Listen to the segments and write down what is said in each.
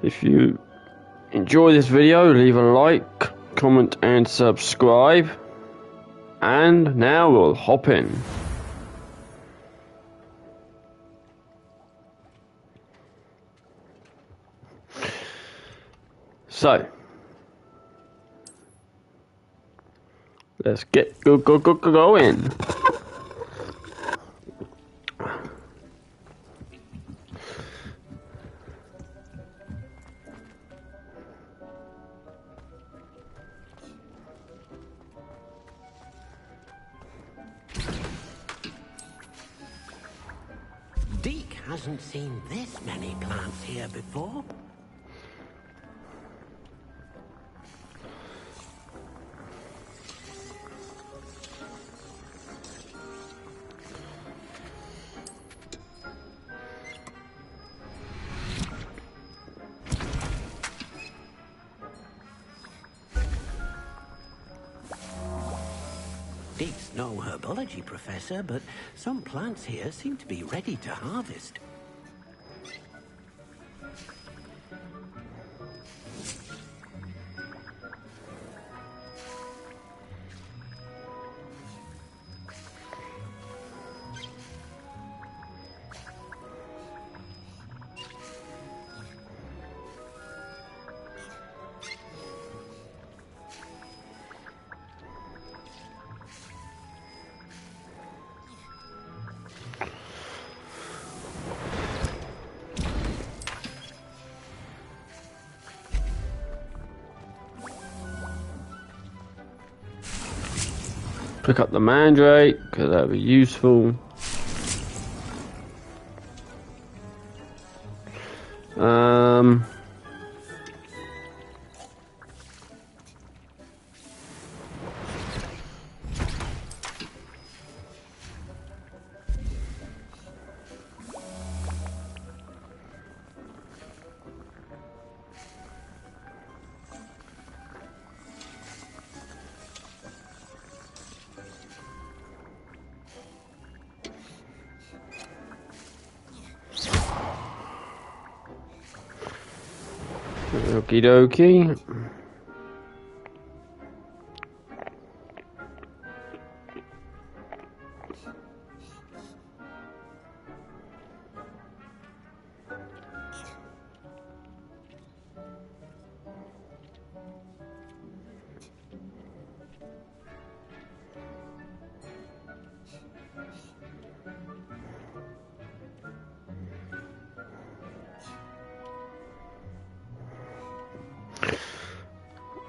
If you enjoy this video, leave a like, comment and subscribe. And now we'll hop in. So let's get going. Deke hasn't seen this many plants here before. Deke's no herbology professor, but some plants here seem to be ready to harvest. Pick up the mandrake, because that'll be useful. Okie dokie.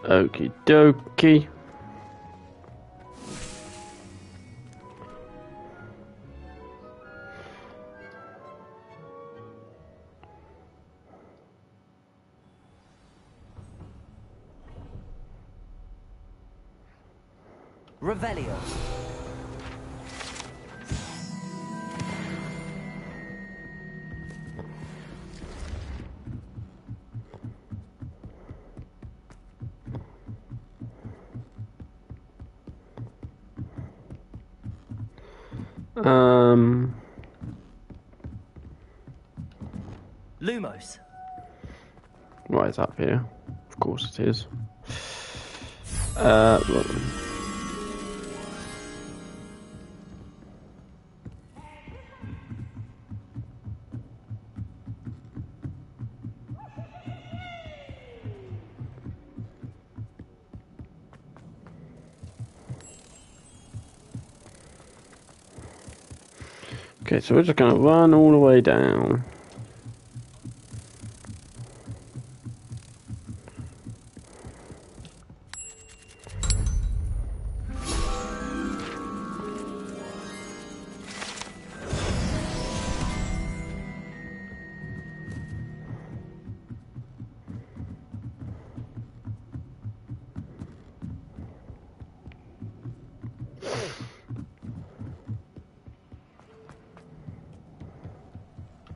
Okie dokie. Revelio. Lumos. Right, it's up here. Of course it is. Look. Okay, so we're just gonna run all the way down.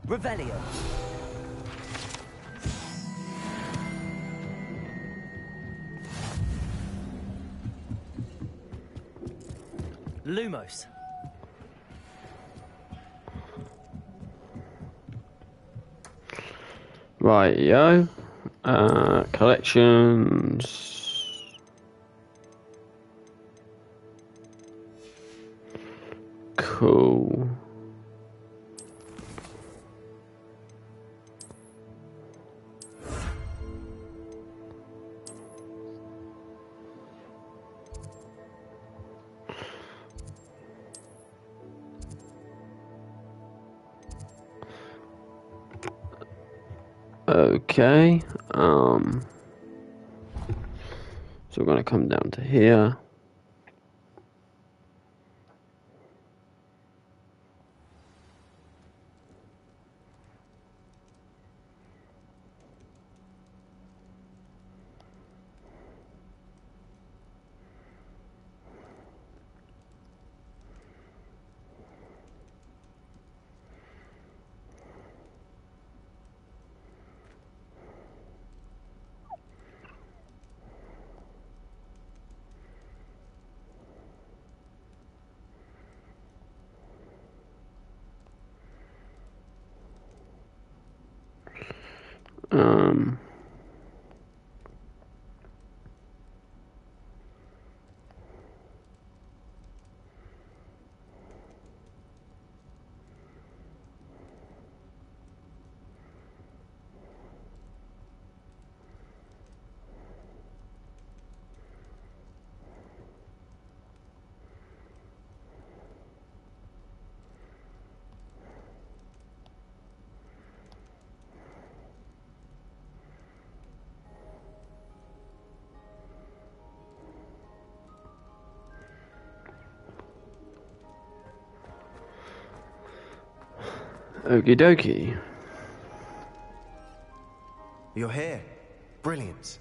Revelio. Lumos. Right, yo. Collections. Cool. Okay, so we're going to come down to here. Um, Okie dokie. You're here. Brilliant.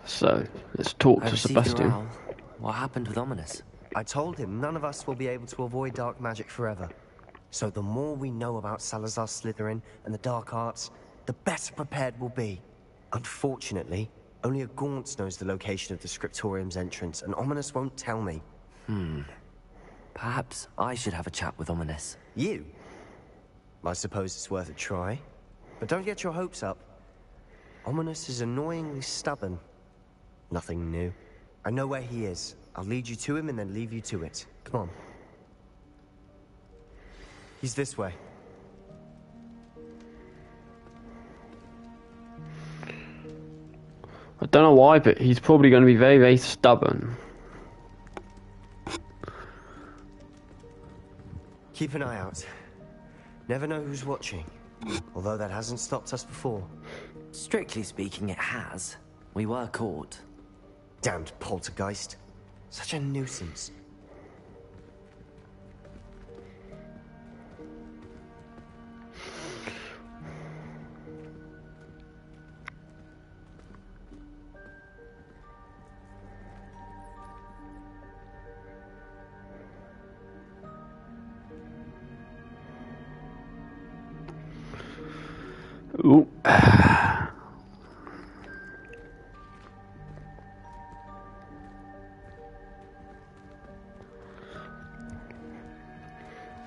So, let's talk to Sebastian. What happened with Ominous? I told him none of us will be able to avoid dark magic forever. So the more we know about Salazar Slytherin and the dark arts, the better prepared we'll be. Unfortunately, only a Gaunt knows the location of the Scriptorium's entrance, and Ominous won't tell me. Perhaps I should have a chat with Ominous. You? I suppose it's worth a try. But don't get your hopes up. Ominous is annoyingly stubborn. Nothing new. I know where he is. I'll lead you to him and then leave you to it. Come on. He's this way. I don't know why, but he's probably going to be very, very stubborn. Keep an eye out. Never know who's watching. Although that hasn't stopped us before. Strictly speaking, it has. We were caught. Damned poltergeist. Such a nuisance. Ooh.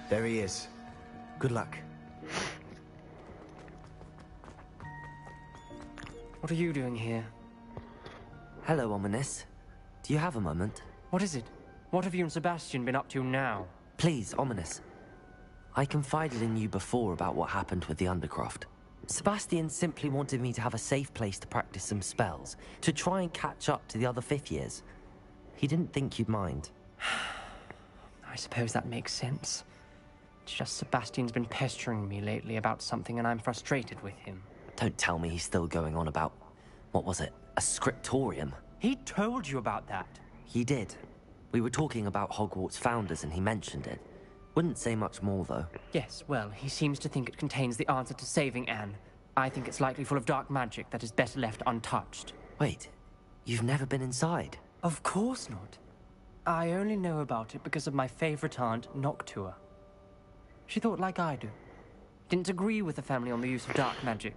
There he is. Good luck. What are you doing here? Hello, Ominous. Do you have a moment? What is it? What have you and Sebastian been up to now? Please, Ominous. I confided in you before about what happened with the Undercroft. Sebastian simply wanted me to have a safe place to practice some spells, to try and catch up to the other fifth years. He didn't think you'd mind. I suppose that makes sense. It's just Sebastian's been pestering me lately about something and I'm frustrated with him. Don't tell me he's still going on about, what was it, a scriptorium? He told you about that. He did. We were talking about Hogwarts founders and he mentioned it. Wouldn't say much more, though. Yes, well, he seems to think it contains the answer to saving Anne. I think it's likely full of dark magic that is better left untouched. Wait, you've never been inside? Of course not. I only know about it because of my favorite aunt, Noctua. She thought like I do. Didn't agree with the family on the use of dark magic.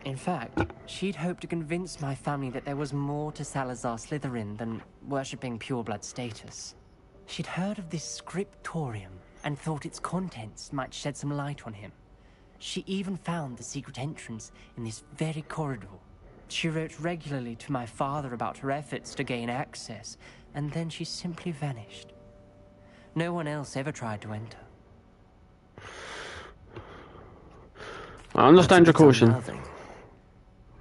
In fact, she'd hoped to convince my family that there was more to Salazar Slytherin than worshipping pureblood status. She'd heard of this scriptorium and thought its contents might shed some light on him. She even found the secret entrance in this very corridor. She wrote regularly to my father about her efforts to gain access, and then she simply vanished. No one else ever tried to enter. I understand your caution. Unnerving.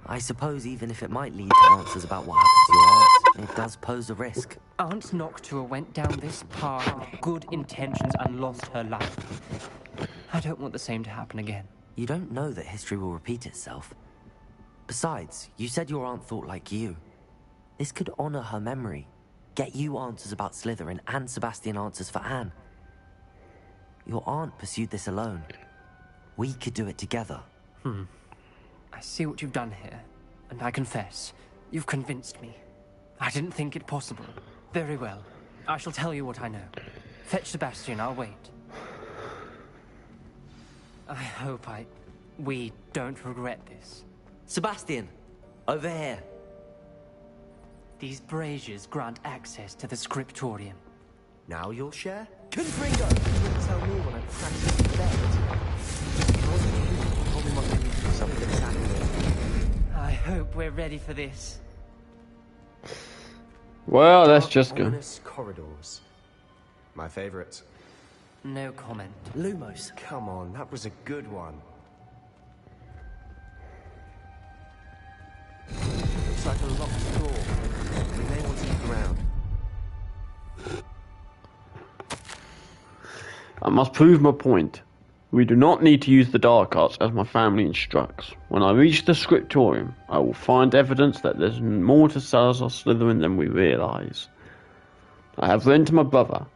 I suppose even if it might lead to answers about what happened to your aunt, it does pose a risk. Aunt Noctua went down this path with good intentions and lost her life. I don't want the same to happen again. You don't know that history will repeat itself. Besides, you said your aunt thought like you. This could honor her memory, get you answers about Slytherin and Sebastian answers for Anne. Your aunt pursued this alone. We could do it together. I see what you've done here, and I confess, you've convinced me. I didn't think it possible. Very well. I shall tell you what I know. Fetch Sebastian, I'll wait. I hope we don't regret this. Sebastian, over here. These braziers grant access to the scriptorium. Now you'll share? Confringo! You wouldn't tell me when I practiced the bed. Told me what they need to do something that's happening. I hope we're ready for this. Well, let's just go. Ominous corridors. My favorite. No comment. Lumos. Come on, that was a good one. Looks like a locked door. We may want to look around. I must prove my point. We do not need to use the dark arts as my family instructs. When I reach the scriptorium, I will find evidence that there's more to Salazar Slytherin than we realise. I have written to my brother.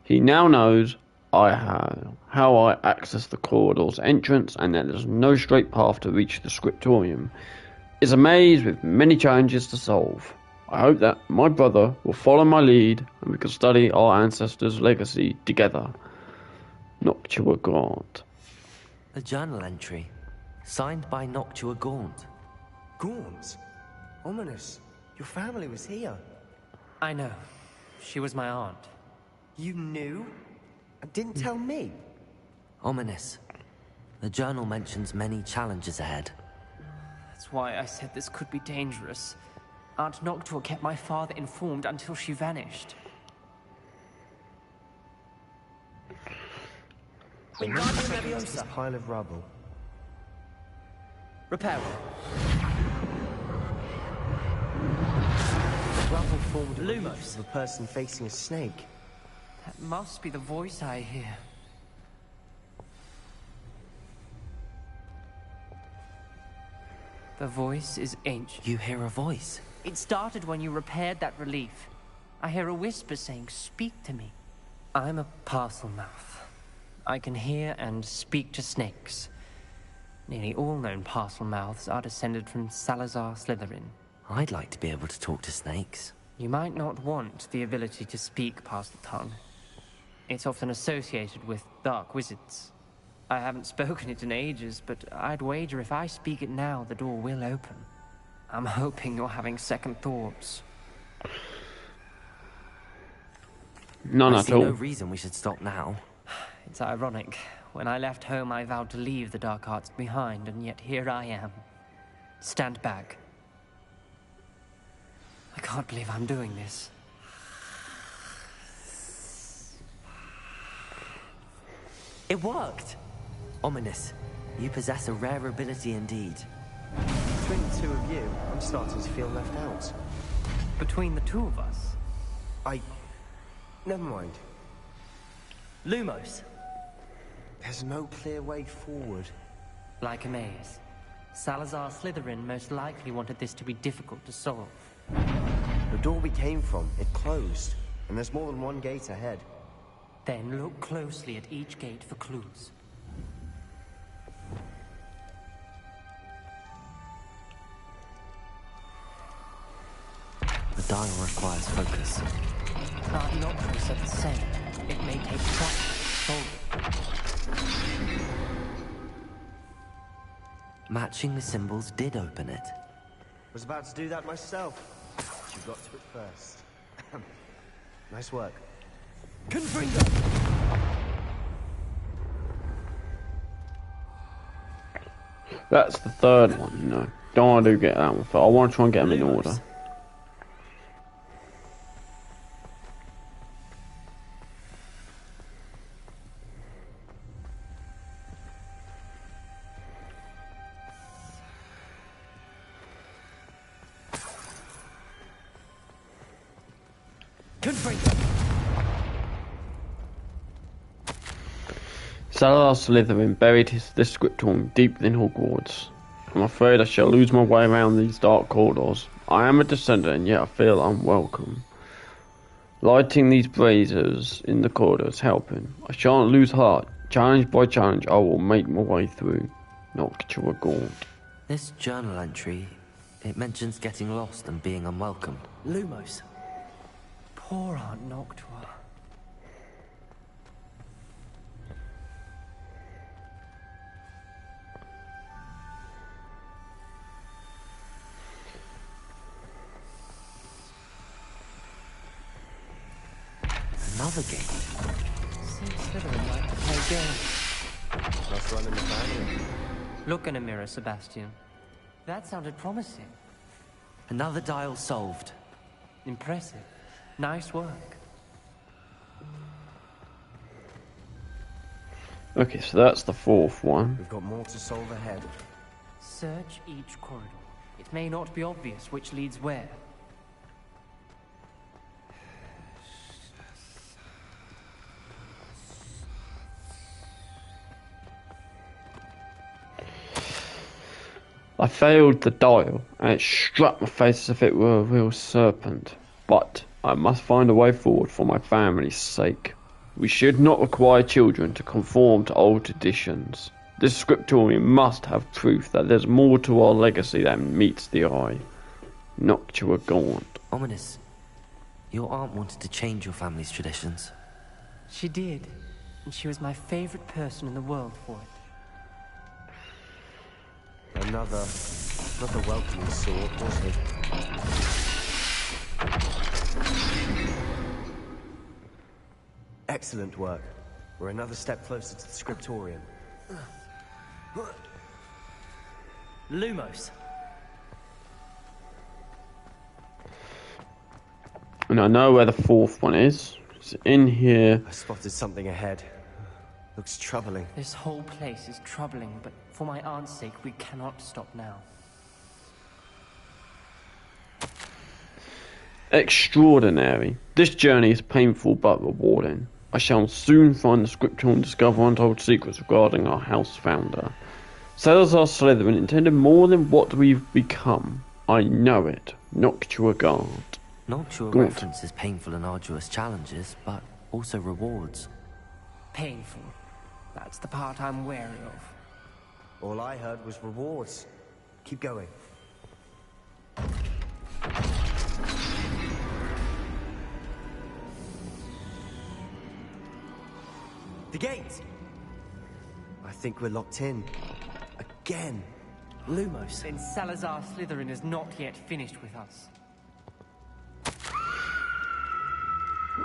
He now knows how I access the corridor's entrance and that there's no straight path to reach the scriptorium. It's a maze with many challenges to solve. I hope that my brother will follow my lead and we can study our ancestors' legacy together. Noctua Gaunt. A journal entry, signed by Noctua Gaunt. Gaunt? Ominous. Your family was here. I know. She was my aunt. You knew? And didn't tell me? Ominous. The journal mentions many challenges ahead. That's why I said this could be dangerous. Aunt Noctua kept my father informed until she vanished. This pile of rubble. Repair. Rubble formed Lumos of a person facing a snake. That must be the voice I hear. The voice is ancient. You hear a voice. It started when you repaired that relief. I hear a whisper saying, "Speak to me." I'm a parcel mouth. I can hear and speak to snakes. Nearly all known parcel mouths are descended from Salazar Slytherin. I'd like to be able to talk to snakes. You might not want the ability to speak past the tongue. It's often associated with dark wizards. I haven't spoken it in ages, but I'd wager if I speak it now, the door will open. I'm hoping you're having second thoughts. None I at see all. no reason we should stop now. It's ironic. When I left home, I vowed to leave the dark arts behind, and yet here I am. Stand back. I can't believe I'm doing this. It worked! Ominous. You possess a rare ability indeed. Between the two of you, I'm starting to feel left out. Between the two of us, Never mind. Lumos! There's no clear way forward. like a maze. Salazar Slytherin most likely wanted this to be difficult to solve. The door we came from, it closed. And there's more than one gate ahead. Then look closely at each gate for clues. The dial requires focus. Our nocturnes are the same. It may take practice to solve it. Matching the symbols did open it. Was about to do that myself. But you got to it first. Nice work. Confringo! That's the third one, you know. Don't want to get that one, but I want to try and get them in order. Salazar Slytherin buried this scriptorium deep within Hogwarts. I'm afraid I shall lose my way around these dark corridors. I am a descendant, and yet I feel unwelcome. Lighting these braziers in the corridors helping. I shan't lose heart. Challenge by challenge, I will make my way through. Noctua Gaunt. This journal entry, it mentions getting lost and being unwelcome. Lumos. Poor Aunt Noctua. Another gate. Seems Slytherin like to play games. Must run in the family. Look in a mirror, Sebastian. That sounded promising. Another dial solved. Impressive. Nice work. Okay, so that's the fourth one. We've got more to solve ahead. Search each corridor. It may not be obvious which leads where. I failed the dial, and it struck my face as if it were a real serpent. But I must find a way forward for my family's sake. We should not require children to conform to old traditions. This scriptorium must have proof that there's more to our legacy than meets the eye. Noctua Gaunt. Ominous. Your aunt wanted to change your family's traditions. She did, and she was my favorite person in the world for it. Another welcoming sword, wasn't it? Excellent work. We're another step closer to the scriptorium. Lumos. And I know where the fourth one is. It's in here. I spotted something ahead. Looks troubling. This whole place is troubling, but for my aunt's sake, we cannot stop now. Extraordinary. This journey is painful but rewarding. I shall soon find the scriptorium and discover untold secrets regarding our house founder. Salazar Slytherin intended more than what we've become. I know it. Noctua guard. Noctua Good. references painful and arduous challenges, but also rewards. Painful. That's the part I'm wary of. All I heard was rewards. Keep going. The gate! I think we're locked in. Again. Lumos. Then Salazar Slytherin is not yet finished with us.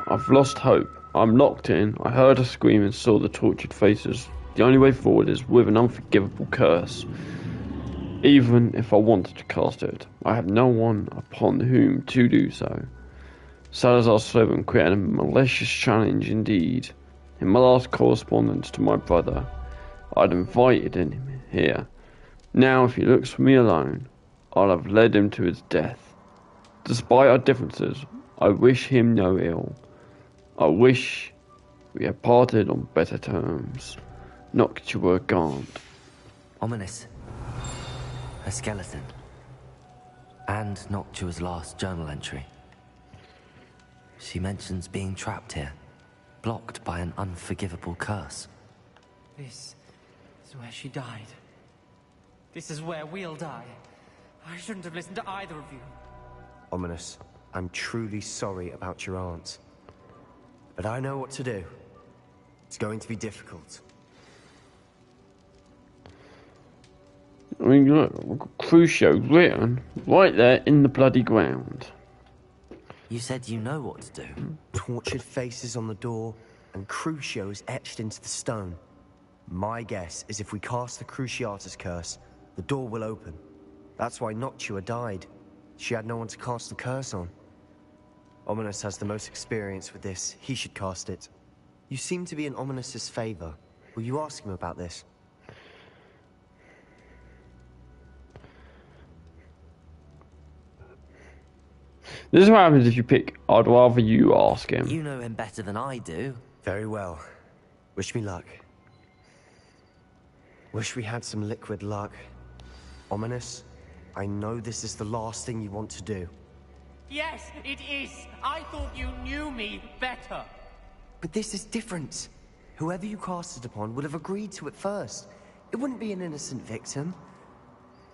I've lost hope. I'm locked in. I heard a scream and saw the tortured faces. The only way forward is with an unforgivable curse. Even if I wanted to cast it, I have no one upon whom to do so. Salazar Slytherin created a malicious challenge indeed. In my last correspondence to my brother, I'd invited him here. Now, if he looks for me alone, I'll have led him to his death. Despite our differences, I wish him no ill. I wish we had parted on better terms. Noctua guard. Ominous. A skeleton. And Noctua's last journal entry. She mentions being trapped here, blocked by an unforgivable curse. This is where she died. This is where we'll die. I shouldn't have listened to either of you. Ominous, I'm truly sorry about your aunt. But I know what to do. It's going to be difficult. I mean, look, we've got Crucio written right there in the bloody ground. You said you know what to do. Tortured faces on the door, and Crucio is etched into the stone. My guess is if we cast the Cruciatus curse, the door will open. That's why Noctua died. She had no one to cast the curse on. Ominous has the most experience with this. He should cast it. You seem to be in Ominous's favor. Will you ask him about this? This is what happens if you pick, I'd rather you ask him. You know him better than I do. Very well. Wish me luck. Wish we had some liquid luck. Ominous, I know this is the last thing you want to do. Yes, it is. I thought you knew me better. But this is different. Whoever you cast it upon would have agreed to it first. It wouldn't be an innocent victim.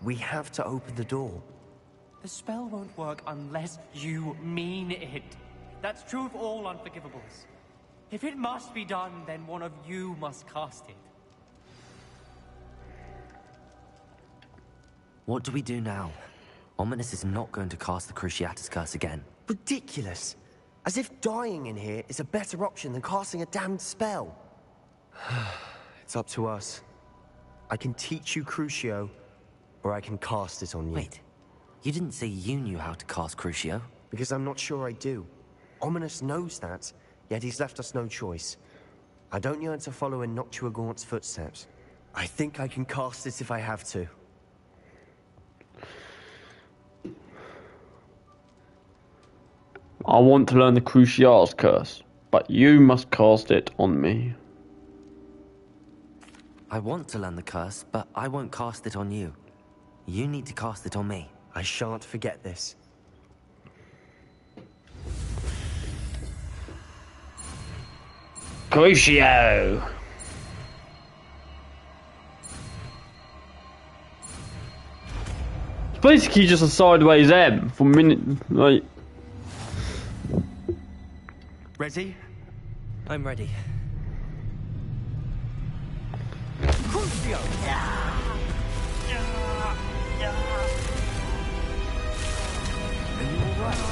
We have to open the door. The spell won't work unless you mean it. That's true of all unforgivables. If it must be done, then one of you must cast it. What do we do now? Ominous is not going to cast the Cruciatus curse again. Ridiculous. As if dying in here is a better option than casting a damned spell. It's up to us. I can teach you Crucio, or I can cast it on you. Wait, you didn't say you knew how to cast Crucio? Because I'm not sure I do. Ominous knows that, yet he's left us no choice. I don't yearn to follow in Noctua Gaunt's footsteps. I think I can cast it if I have to. I want to learn the Cruciatus curse, but you must cast it on me. I want to learn the curse, but I won't cast it on you. You need to cast it on me. I shan't forget this. Crucio! It's basically just a sideways M for minute, like... Ready? I'm ready. Crucio! Are you alright?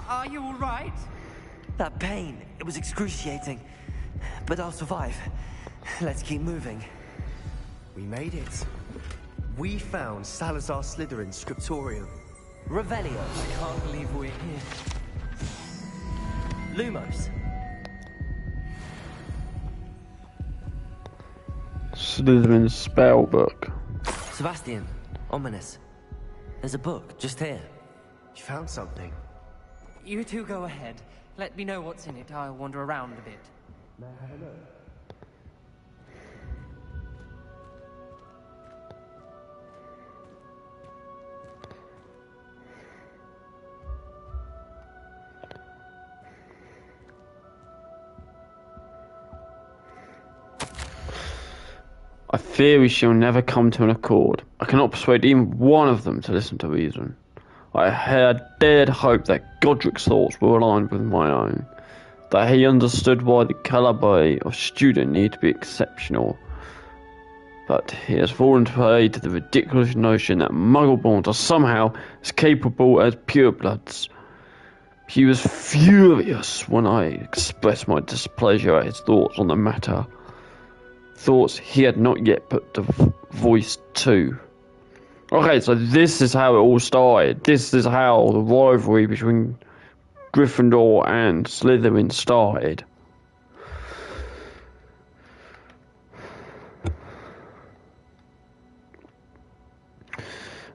Are you all right? That pain, it was excruciating. But I'll survive. Let's keep moving. We made it. We found Salazar Slytherin's scriptorium. Revelio. I can't believe we're here. Lumos. Slytherin spell book. Sebastian, ominous. There's a book just here. You found something. You two go ahead. Let me know what's in it. I'll wander around a bit. May I have a look? I fear we shall never come to an accord. I cannot persuade even one of them to listen to reason. I had dared hope that Godric's thoughts were aligned with my own, that he understood why the calibre of student need to be exceptional. But he has fallen prey to the ridiculous notion that Muggle-borns are somehow as capable as purebloods. He was furious when I expressed my displeasure at his thoughts on the matter. Thoughts he had not yet put the voice to. Okay, so this is how it all started. This is how the rivalry between Gryffindor and Slytherin started.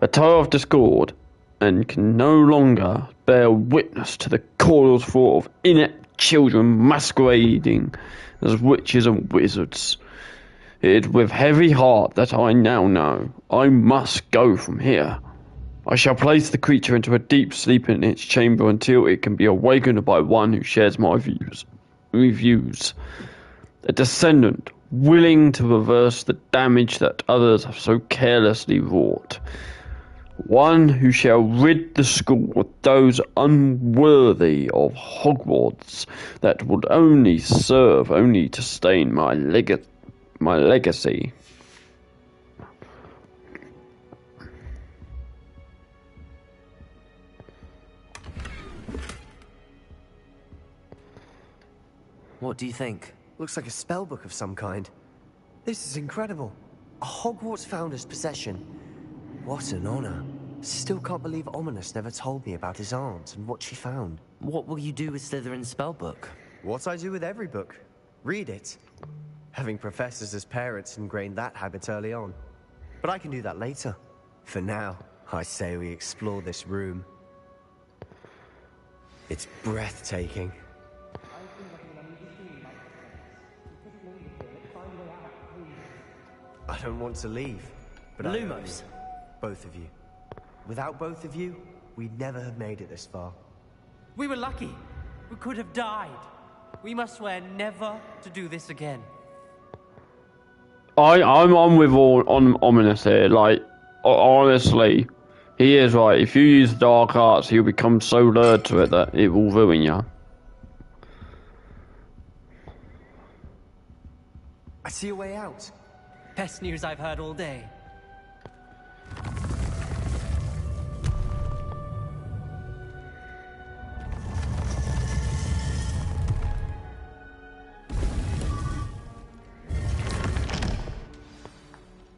A tale of discord, and can no longer bear witness to the cause thought of inept children masquerading as witches and wizards. It is with heavy heart that I now know I must go from here. I shall place the creature into a deep sleep in its chamber until it can be awakened by one who shares my views. A descendant willing to reverse the damage that others have so carelessly wrought. One who shall rid the school of those unworthy of Hogwarts that would only serve to stain my legacy. What do you think? Looks like a spellbook of some kind. This is incredible. A Hogwarts founder's possession. What an honor. Still can't believe Ominous never told me about his aunt and what she found. What will you do with Slytherin's spellbook? What I do with every book. Read it. Having professors as parents ingrained that habit early on. But I can do that later. For now, I say we explore this room. It's breathtaking. I don't want to leave, but Lumos. Both of you. Without both of you, we'd never have made it this far. We were lucky. We could have died. We must swear never to do this again. I'm with Ominous here. Like, honestly, he is right. If you use dark arts, you'll become so lured to it that it will ruin you. I see a way out. Best news I've heard all day.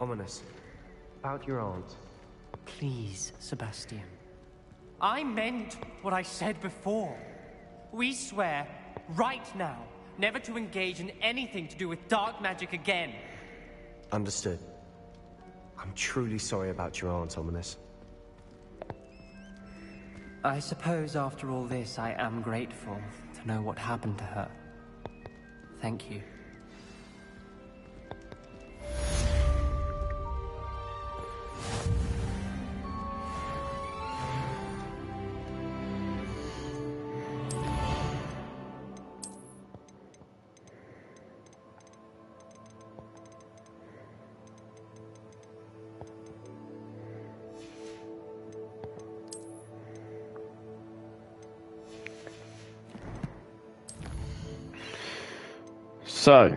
Ominous. About your aunt. Please, Sebastian. I meant what I said before. We swear, right now, never to engage in anything to do with dark magic again. Understood. I'm truly sorry about your aunt, Ominous. I suppose after all this, I am grateful to know what happened to her. Thank you. So,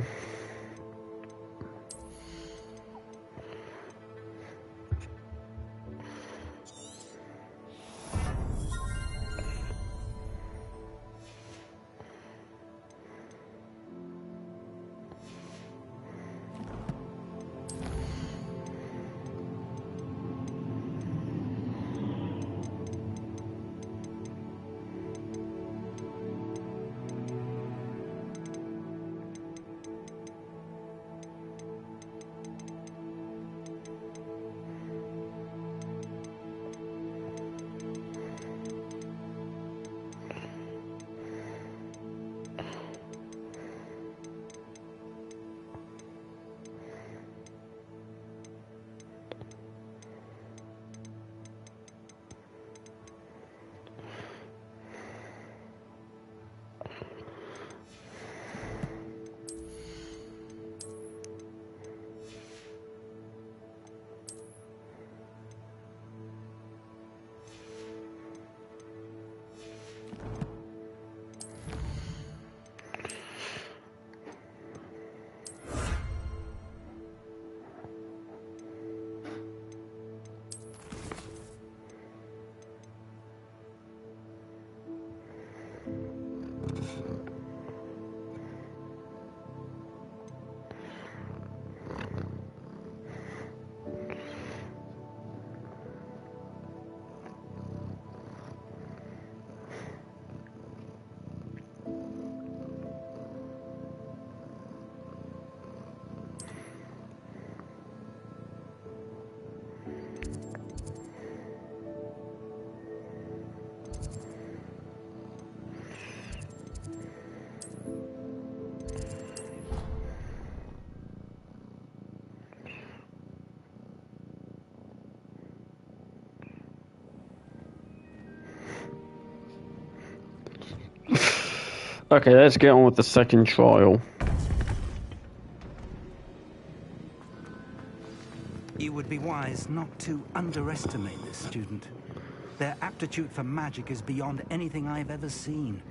Okay, let's get on with the second trial. You would be wise not to underestimate this student. Their aptitude for magic is beyond anything I've ever seen,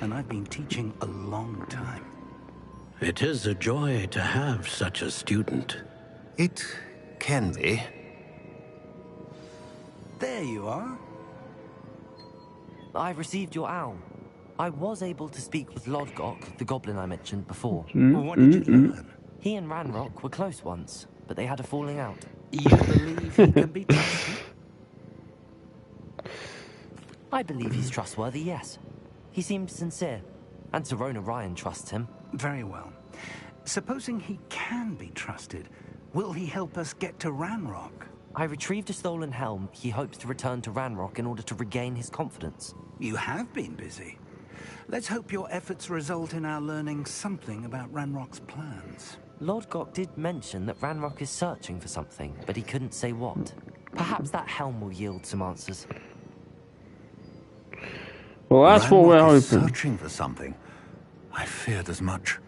and I've been teaching a long time. It is a joy to have such a student. It can be. There you are. I received your owl. I was able to speak with Lodgok, the goblin I mentioned before. What did you learn? He and Ranrock were close once, but they had a falling out. You believe he can be trusted? I believe he's trustworthy, yes. He seems sincere, and Serona Ryan trusts him. Very well. Supposing he can be trusted, will he help us get to Ranrock? I retrieved a stolen helm. He hopes to return to Ranrock in order to regain his confidence. You have been busy. Let's hope your efforts result in our learning something about Ranrock's plans. Lodgok did mention that Ranrock is searching for something, but he couldn't say what. Perhaps that helm will yield some answers. Well, that's what we're Ranrock is hoping. searching for something. I feared as much.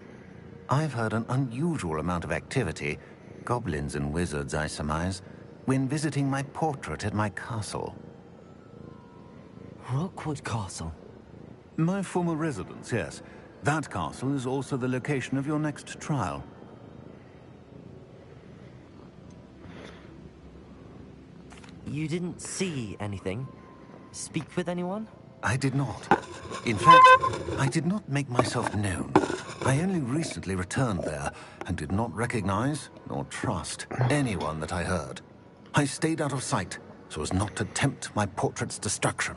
I've heard an unusual amount of activity, goblins and wizards, I surmise, when visiting my portrait at my castle. Rookwood Castle. My former residence, yes. That castle is also the location of your next trial. You didn't see anything? Speak with anyone? I did not. In fact, I did not make myself known. I only recently returned there and did not recognize nor trust anyone that I heard. I stayed out of sight so as not to tempt my portrait's destruction.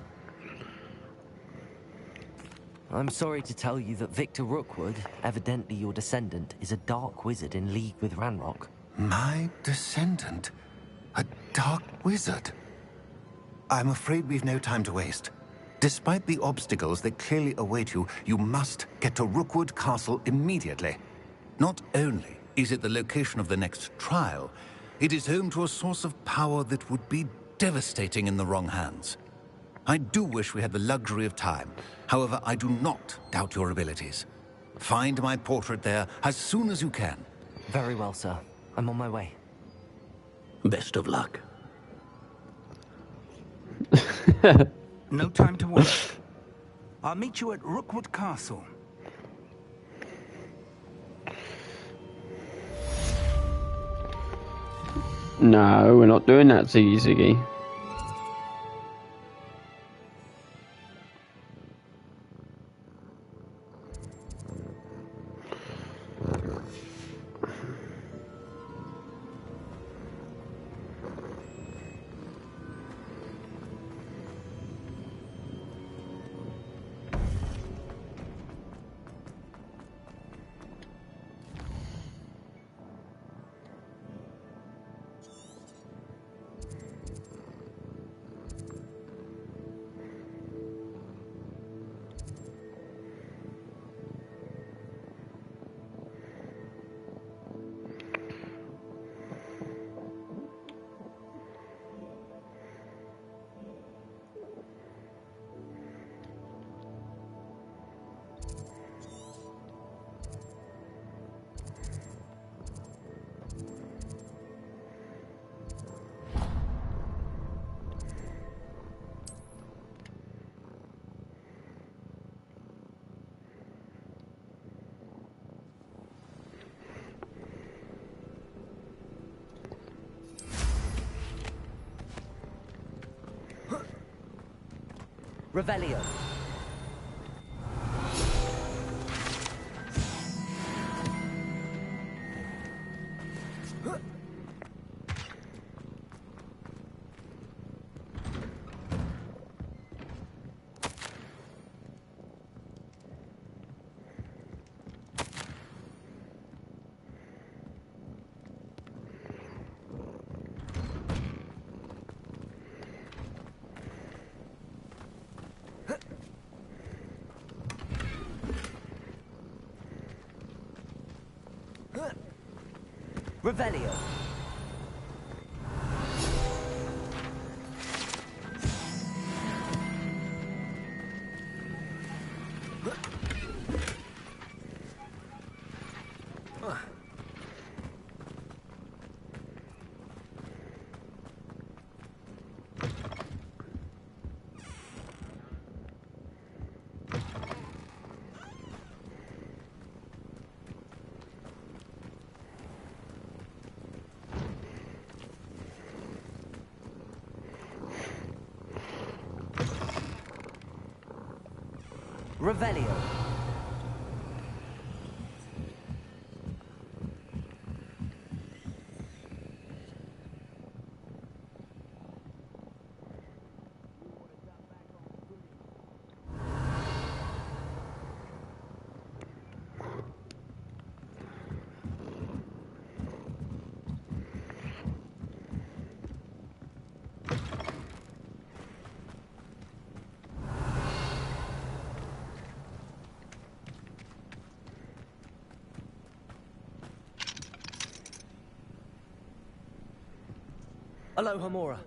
I'm sorry to tell you that Victor Rookwood, evidently your descendant, is a dark wizard in league with Ranrock. My descendant? A dark wizard? I'm afraid we've no time to waste. Despite the obstacles that clearly await you, you must get to Rookwood Castle immediately. Not only is it the location of the next trial, it is home to a source of power that would be devastating in the wrong hands. I do wish we had the luxury of time. However, I do not doubt your abilities. Find my portrait there as soon as you can. Very well, sir. I'm on my way. Best of luck. No time to waste. I'll meet you at Rookwood Castle. No, we're not doing that, Ziggy Ziggy. Revelio. Revelio. Revelio. Aloha Mora.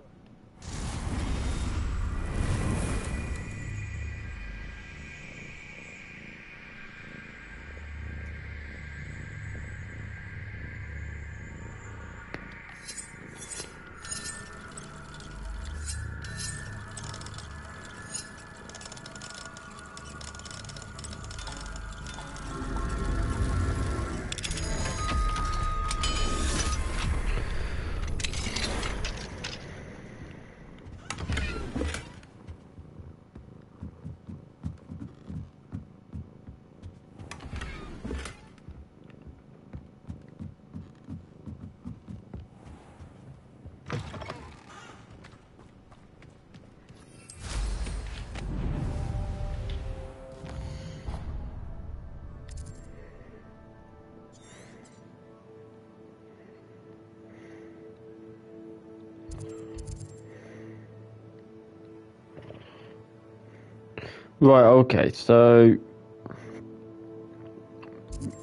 Right, okay, so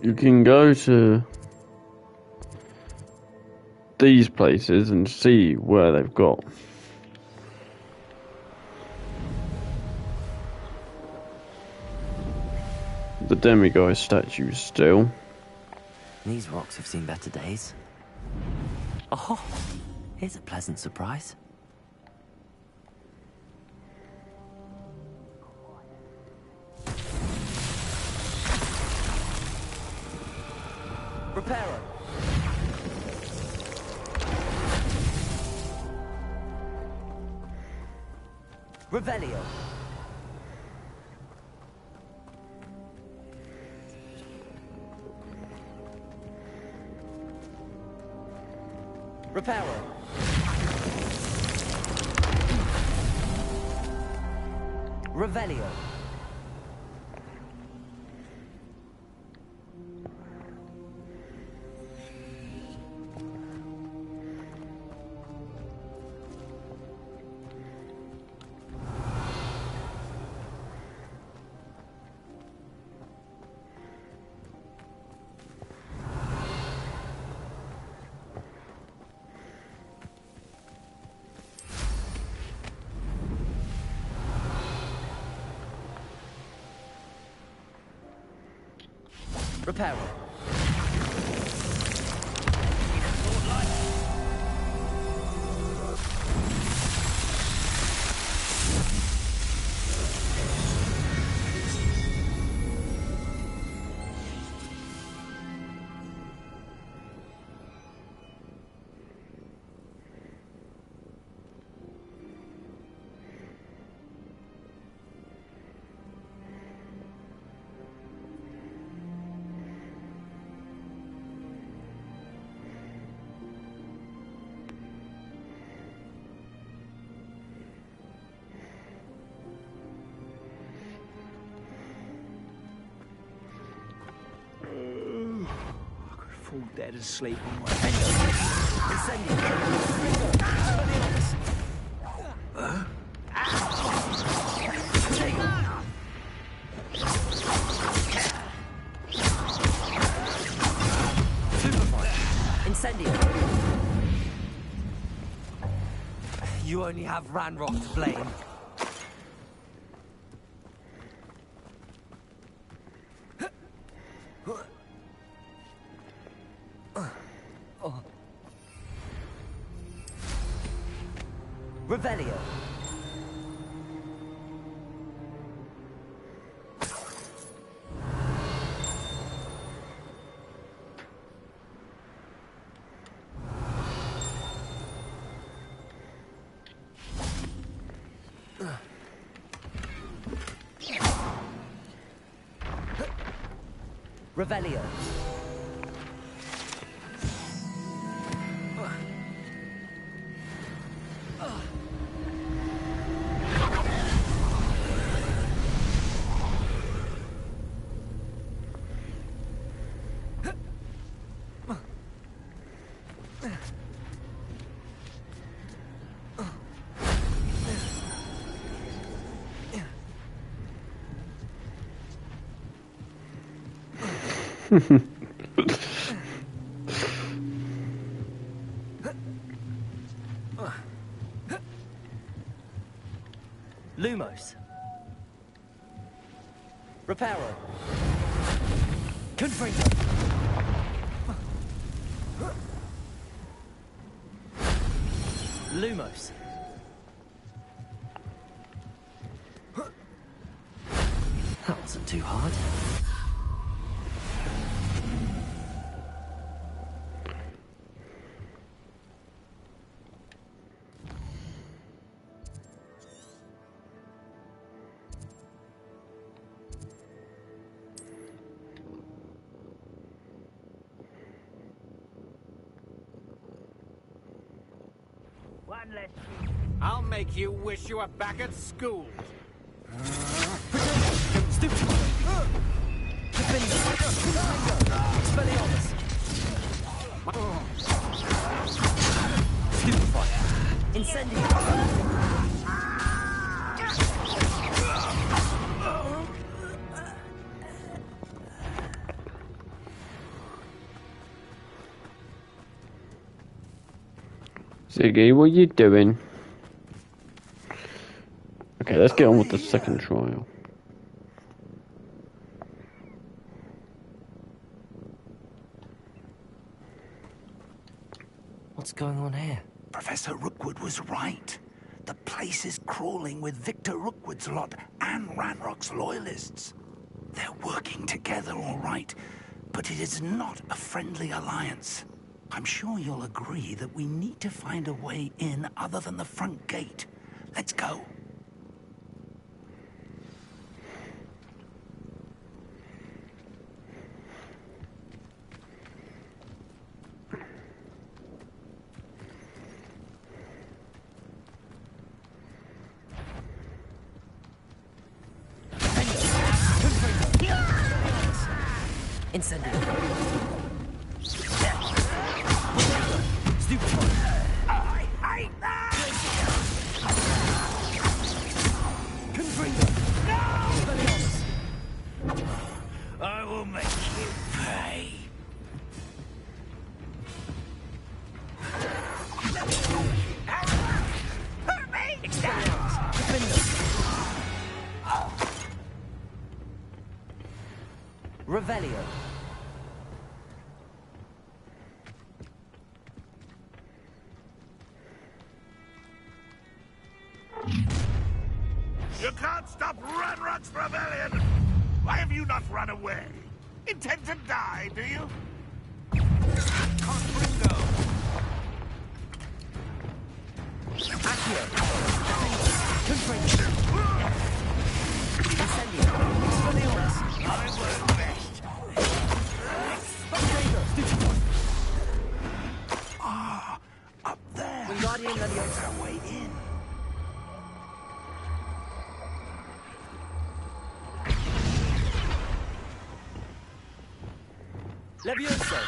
you can go to these places and see where they've got the demiguise statues still. These rocks have seen better days. Oh, here's a pleasant surprise. Reparo. Revelio. Reparo. Revelio. Reparo. Fall dead asleep on my head. Incendio. You only have Ranrock to blame. Revelio. Revelio. Lumos. Reparo. Confringo. Lumos. That wasn't too hard. One less. I'll make you wish you were back at school. Ziggy, what are you doing? Okay, let's get on with the second trial. What's going on here? Professor Rookwood was right. The place is crawling with Victor Rookwood's lot and Ranrock's loyalists. They're working together, all right, but it is not a friendly alliance. I'm sure you'll agree that we need to find a way in other than the front gate. Let's go. Incendio. I hate that! No! I will make you pay. Hurt me! Revelio. You can't stop Ranrock's rebellion! Why have you not run away? Intend to die, do you? Confringo! Accio. Confringo. Incendio. Expelliarmus. I will best. Ah, up there. Wingardium Leviosa. Our way in. Levioso.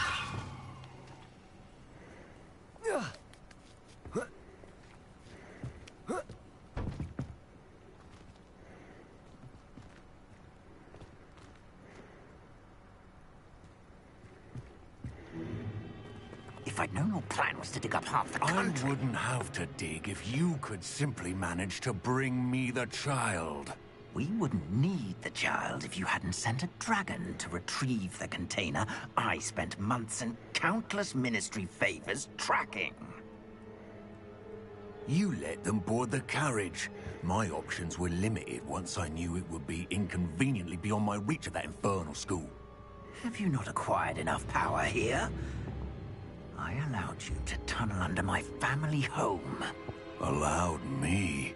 If I'd known your plan was to dig up half the I country... wouldn't have to dig if you could simply manage to bring me the child. We wouldn't need the child if you hadn't sent a dragon to retrieve the container I spent months and countless ministry favors tracking. You let them board the carriage. My options were limited once I knew it would be inconveniently beyond my reach at that infernal school. Have you not acquired enough power here? I allowed you to tunnel under my family home. Allowed me?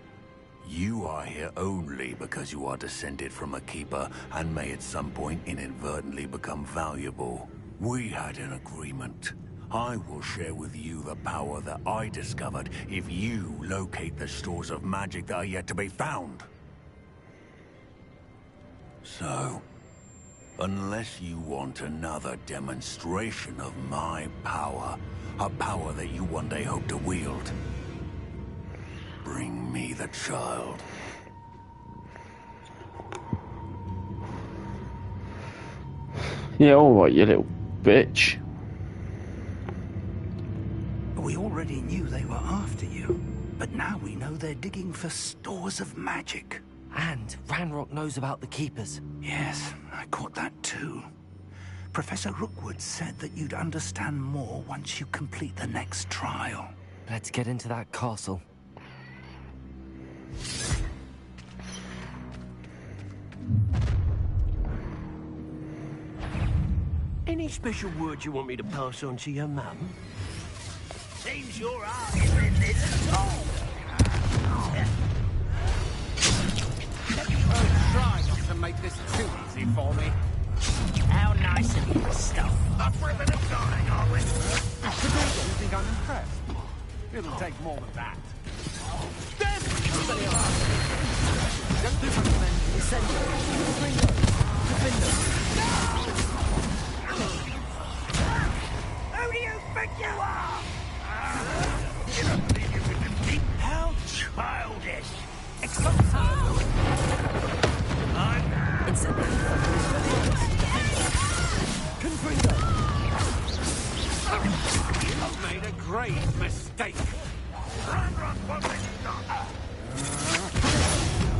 You are here only because you are descended from a keeper and may at some point inadvertently become valuable. We had an agreement. I will share with you the power that I discovered if you locate the stores of magic that are yet to be found. So, unless you want another demonstration of my power, a power that you one day hope to wield, bring me the child. Yeah, alright, you little bitch. We already knew they were after you, but now we know they're digging for stores of magic. And Ranrock knows about the Keepers. Yes, I caught that too. Professor Rookwood said that you'd understand more once you complete the next trial. Let's get into that castle. Any special words you want me to pass on to your mum? Seems your heart is in this at all. Try not to make this too easy for me. How nice of you to stop. Up for a bit of dying, are we? You think I'm impressed? It'll take more than that. Don't do much, men. Who do you think you are? You don't believe you can defeat? How childish! You've made a grave mistake. Run, won't let you stop.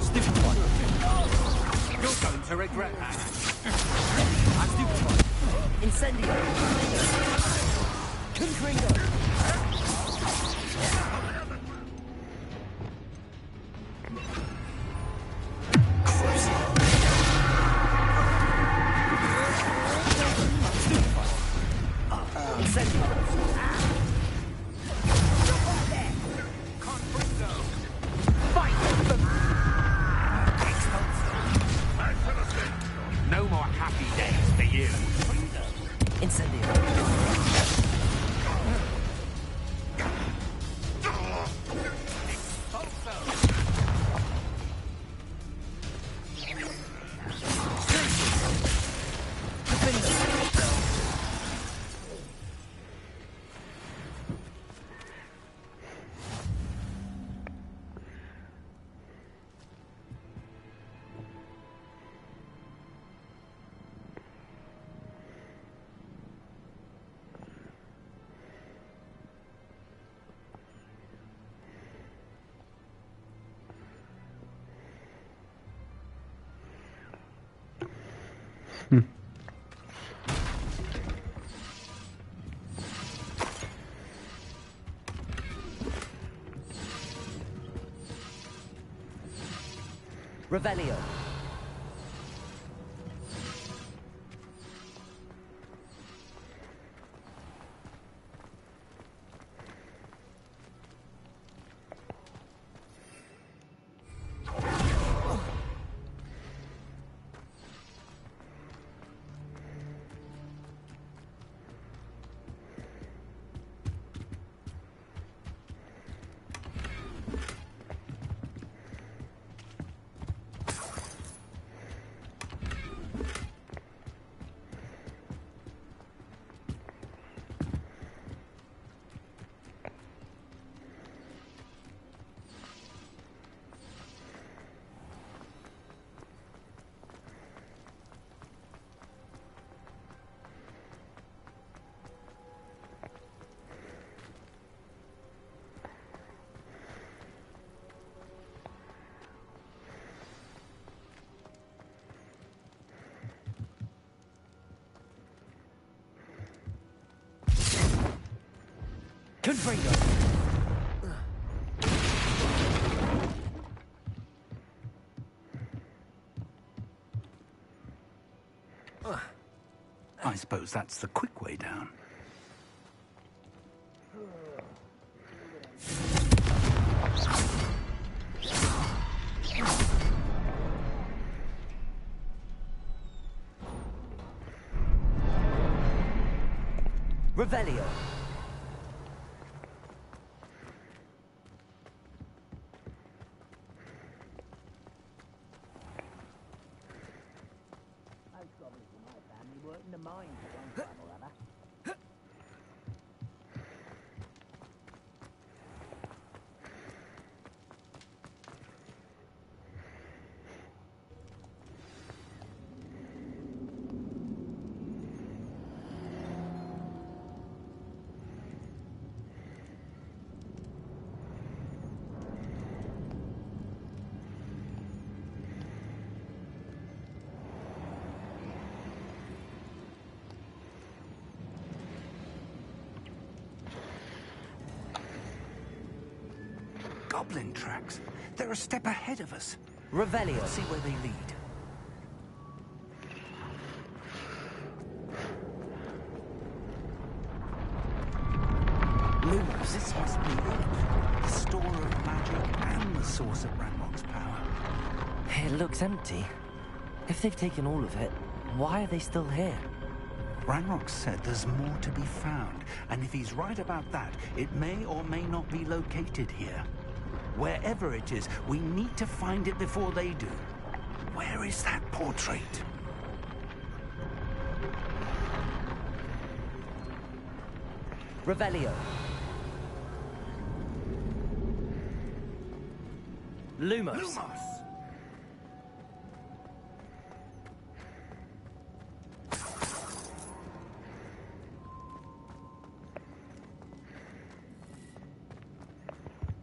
Stupid one. You're going to regret that. I'm stupid one. Incendio. Confringo. No more happy days for you. Revelio. Confringo! I suppose that's the quick way down. Revelio. Goblin tracks. They're a step ahead of us. Revelio. Let's see where they lead. Lumos, this must be it. The store of magic and the source of Ranrock's power. It looks empty. If they've taken all of it, why are they still here? Ranrock said there's more to be found, and if he's right about that, it may or may not be located here. Wherever it is, we need to find it before they do. Where is that portrait? Revelio. Lumos. Lumos!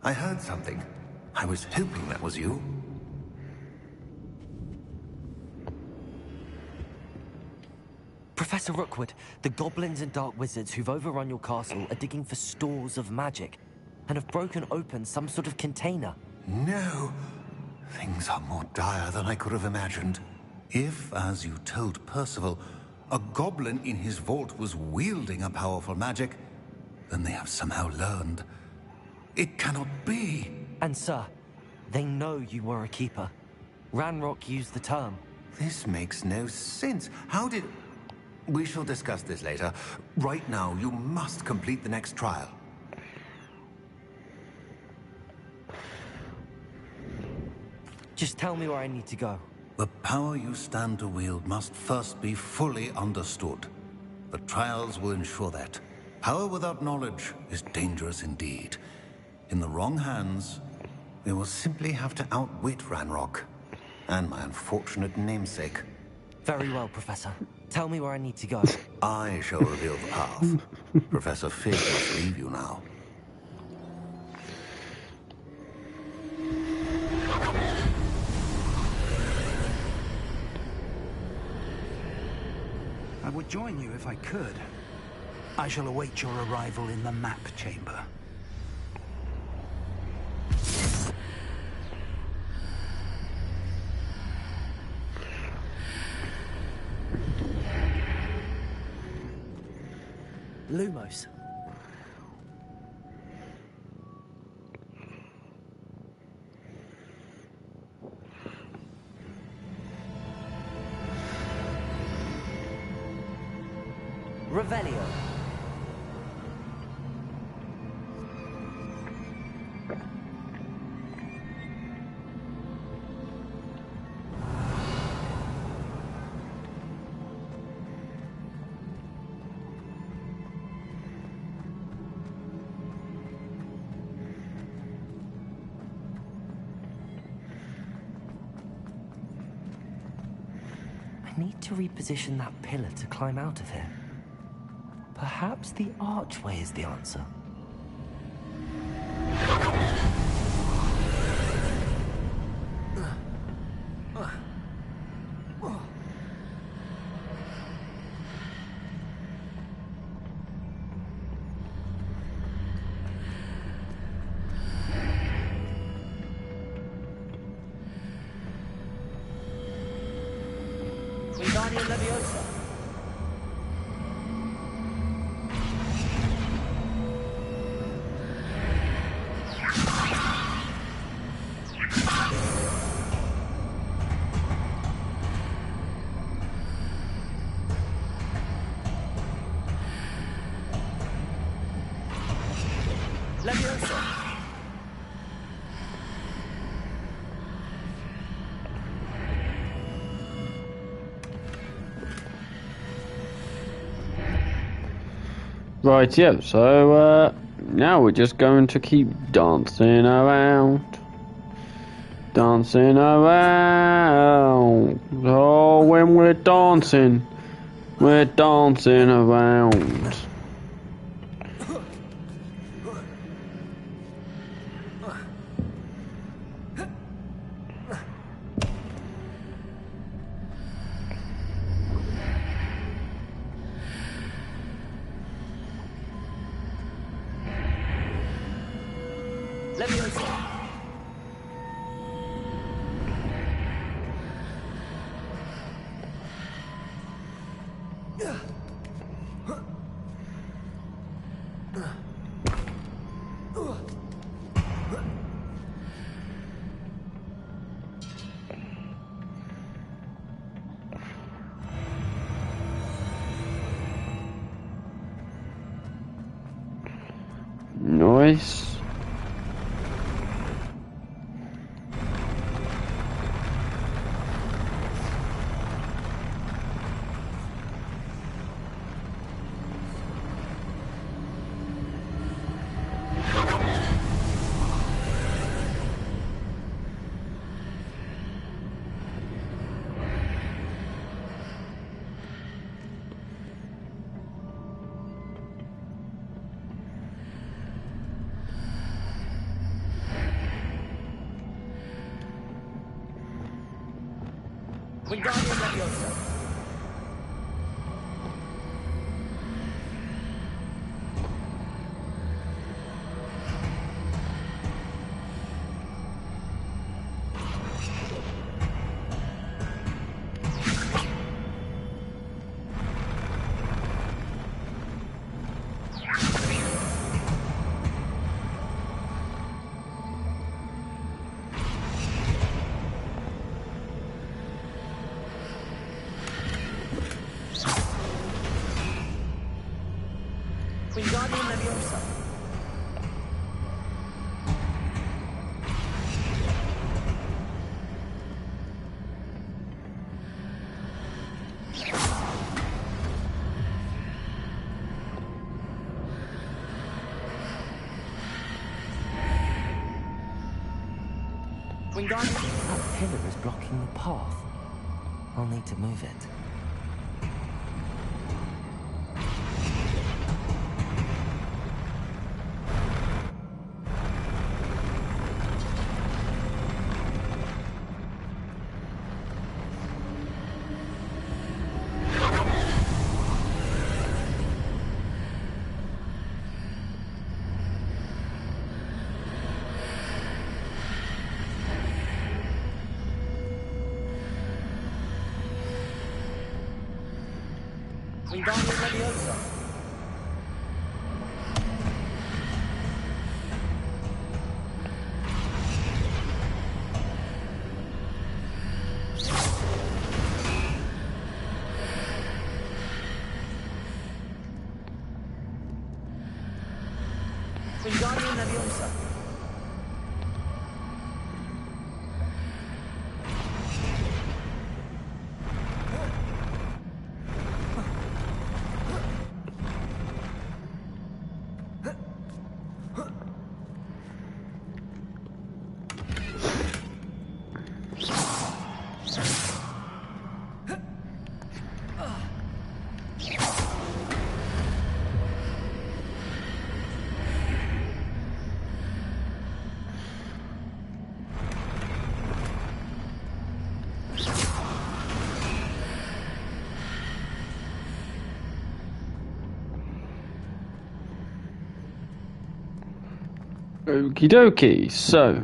I heard something. I was hoping that was you. Professor Rookwood, the goblins and dark wizards who've overrun your castle are digging for stores of magic and have broken open some sort of container. No. Things are more dire than I could have imagined. If, as you told Percival, a goblin in his vault was wielding a powerful magic, then they have somehow learned. It cannot be. And sir, they know you were a keeper. Ranrock used the term. This makes no sense. How did... We shall discuss this later. Right now, you must complete the next trial. Just tell me where I need to go. The power you stand to wield must first be fully understood. The trials will ensure that. Power without knowledge is dangerous indeed. In the wrong hands, we will simply have to outwit Ranrock and my unfortunate namesake. Very well, Professor. Tell me where I need to go. I shall reveal the path. Professor Fig must leave you now. I would join you if I could. I shall await your arrival in the map chamber. Lumos. Revelio. I need to reposition that pillar to climb out of here. Perhaps the archway is the answer. Leviosa! Right, yeah, so, now we're just going to keep dancing around. Dancing around. Oh, when we're dancing around. Leviosa! Nice. Wingardium Leviosa! Wingardium Leviosa! Wingardium... That pillar is blocking the path. I'll need to move it. Wingardium Leviosa! Wingardium Leviosa! Okie dokie, so.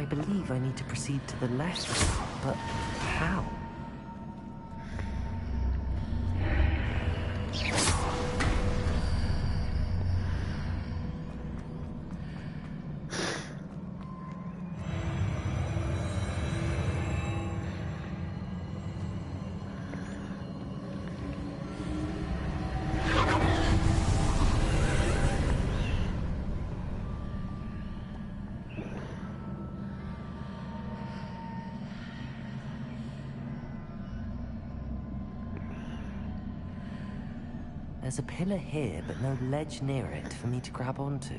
I believe I need to proceed to the left, but how? There's a pillar here, but no ledge near it for me to grab onto.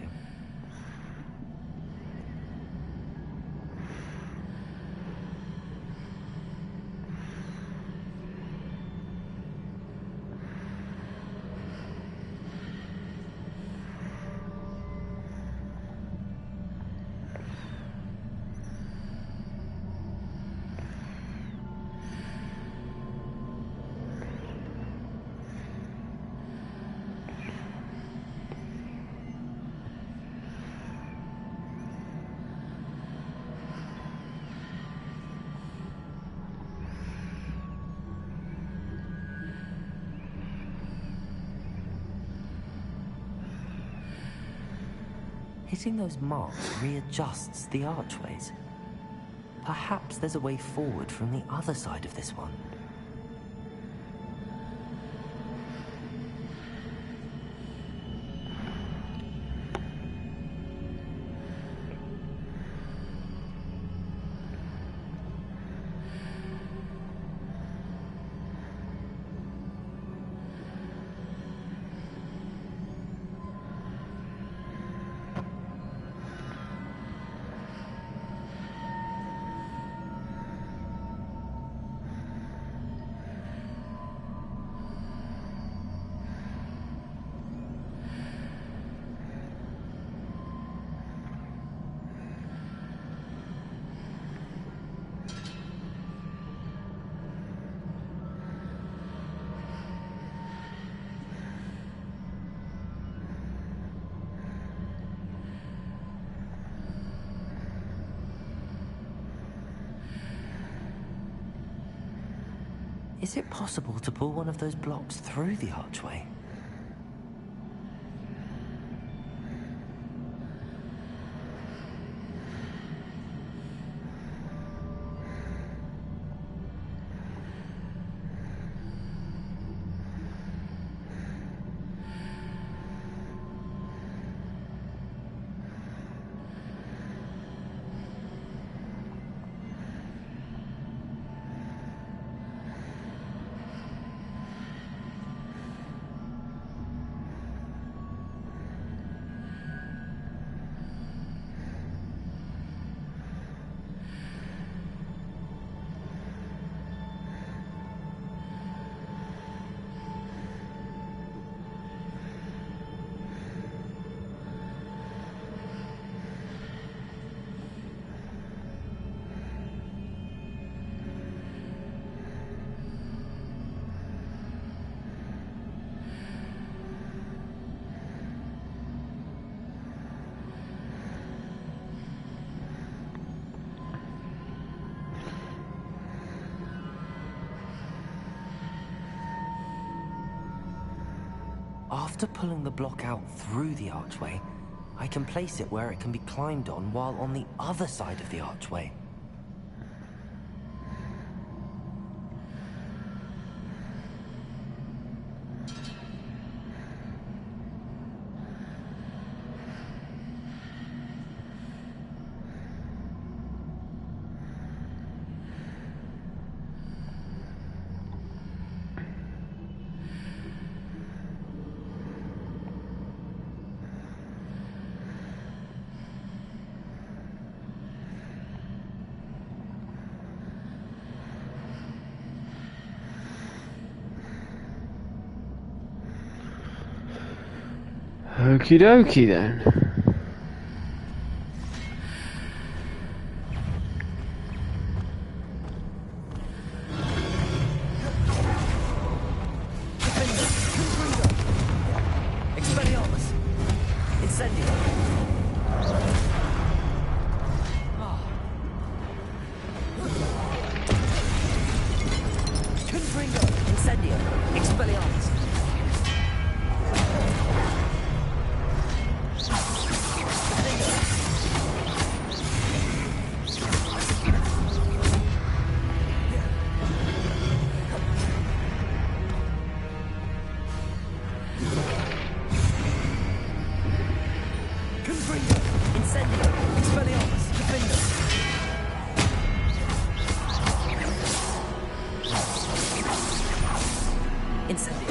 Hitting those marks readjusts the archways. Perhaps there's a way forward from the other side of this one. Is it possible to pull one of those blocks through the archway? After pulling the block out through the archway, I can place it where it can be climbed on while on the other side of the archway. Okie dokie then. Expelliarmus! Incendio! Confringo! Incendio! Expelliarmus! Confringo! Incendio! Expelliarmus! Confringo! Incendio!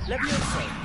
Levioso!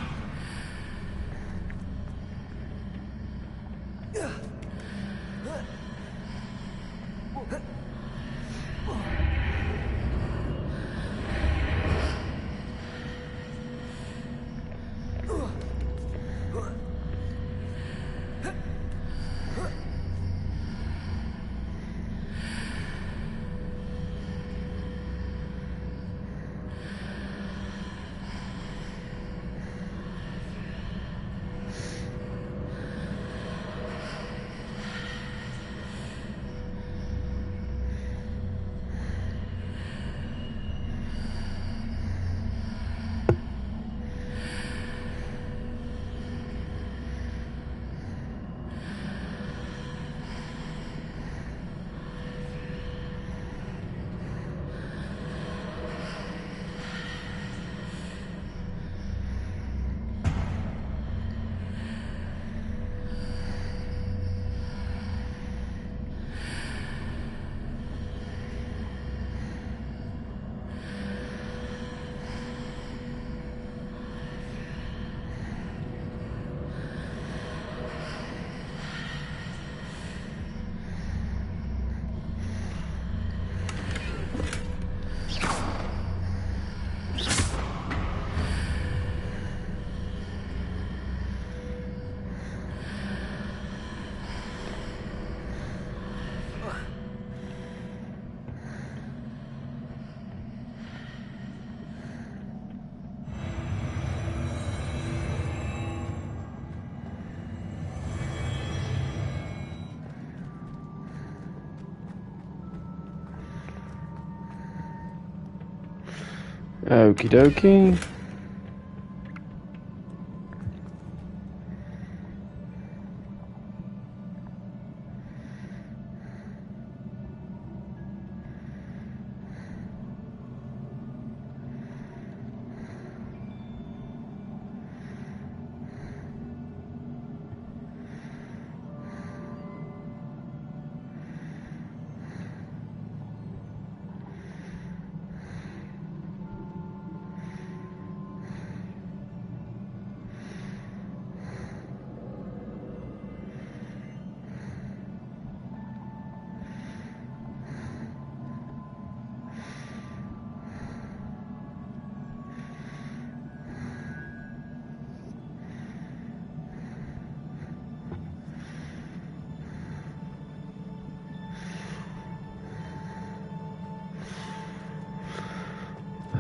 Okie dokie.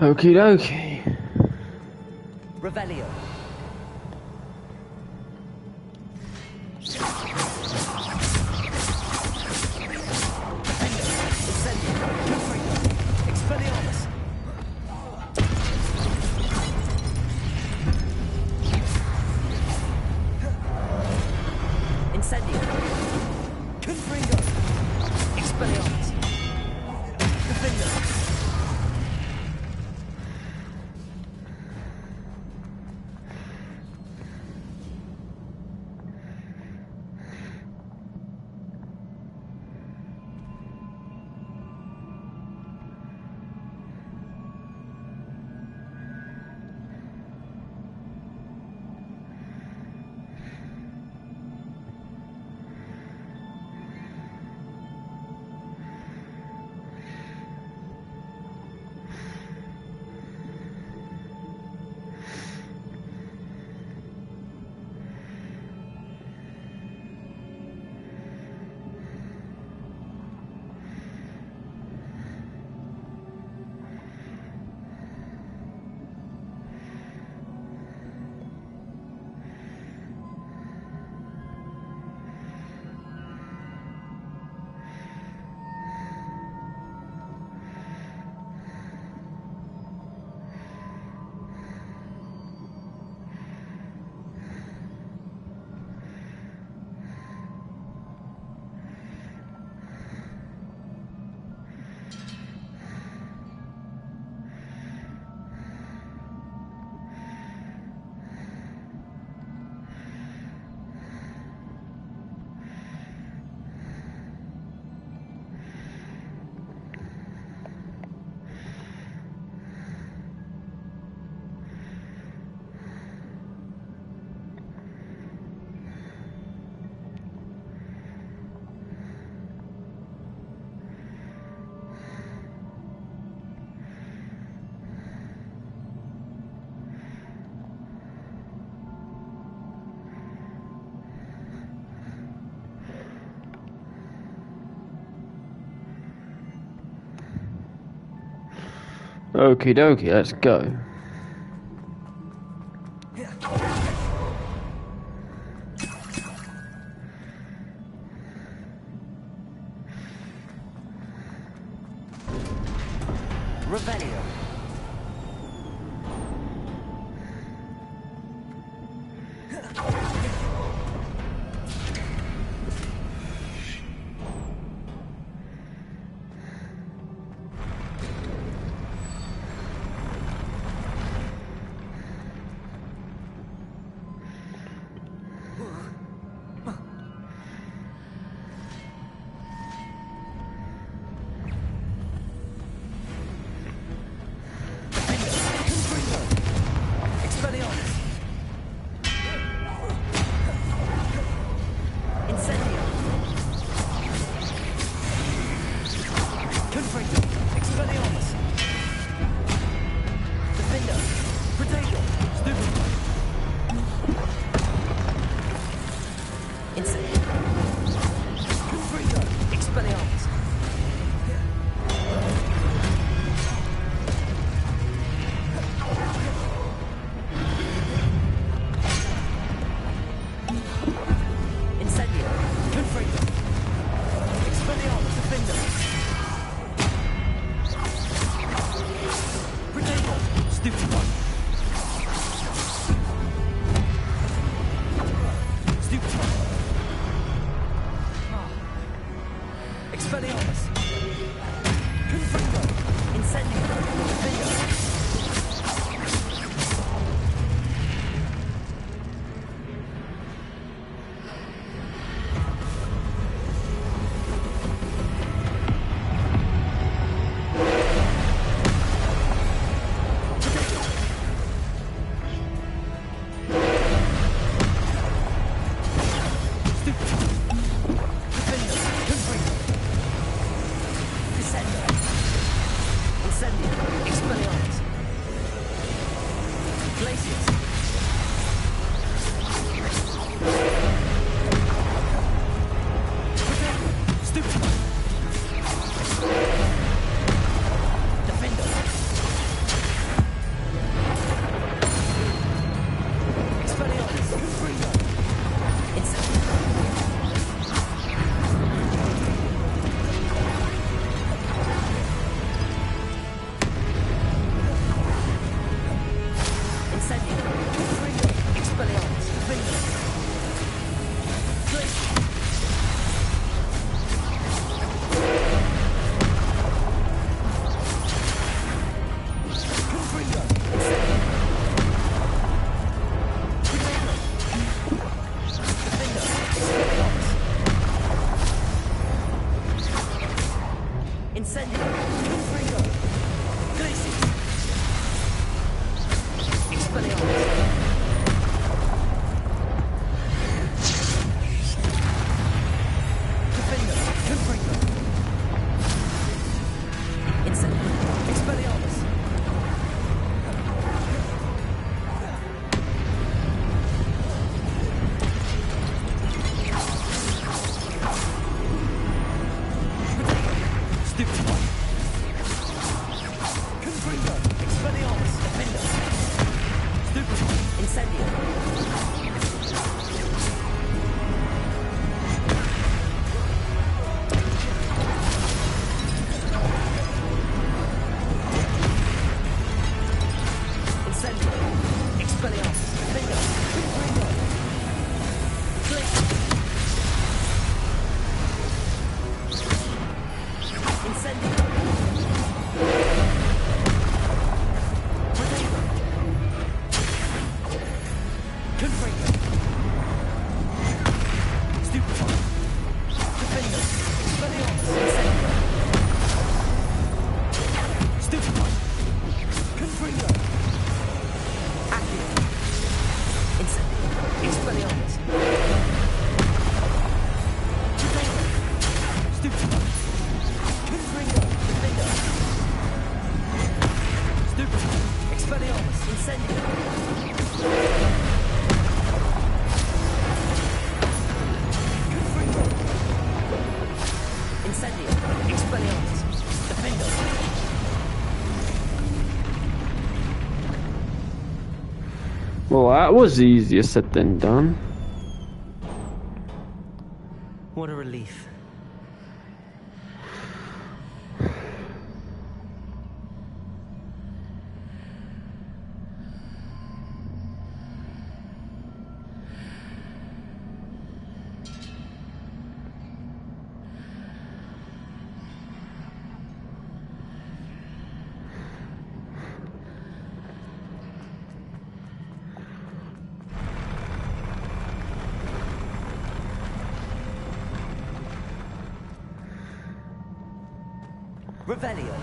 Okie dokie. Revelio. Incendio. Confringo. Expelliarmus. Defender. Okie dokie, let's go. Revelio. Glaciers. Stupid. Defender. Expelliarmus. Confringo. Incendio. Incendio. Confringo. Expelliarmus. Confringo. Glacier. Confringo. Incendio. Confringo. Defender. Expelliarmus. Incendio. Confringo. Glacier. Expelliarmus. Defender. Confringo. Incendio. Expelliarmus. Stupid one. Confringo. Expelliarmus. Defender. Stupid one. Incendio. Incendio. Expelliarmus. Defender. Confringo. Glacier. Incendio. Protego. Confringo. Stupid one. Defender. Expelliarmus. Incendio. Stupid one. Confringo. Accio. Incendio. Expelliarmus. Protego. Stupid one. Confringo. Defender. Stupid one. Expelliarmus. Incendio. Confringo. Incendio. Expelliarmus. Defender. Well, that was easier said than done. What a relief. Revelio.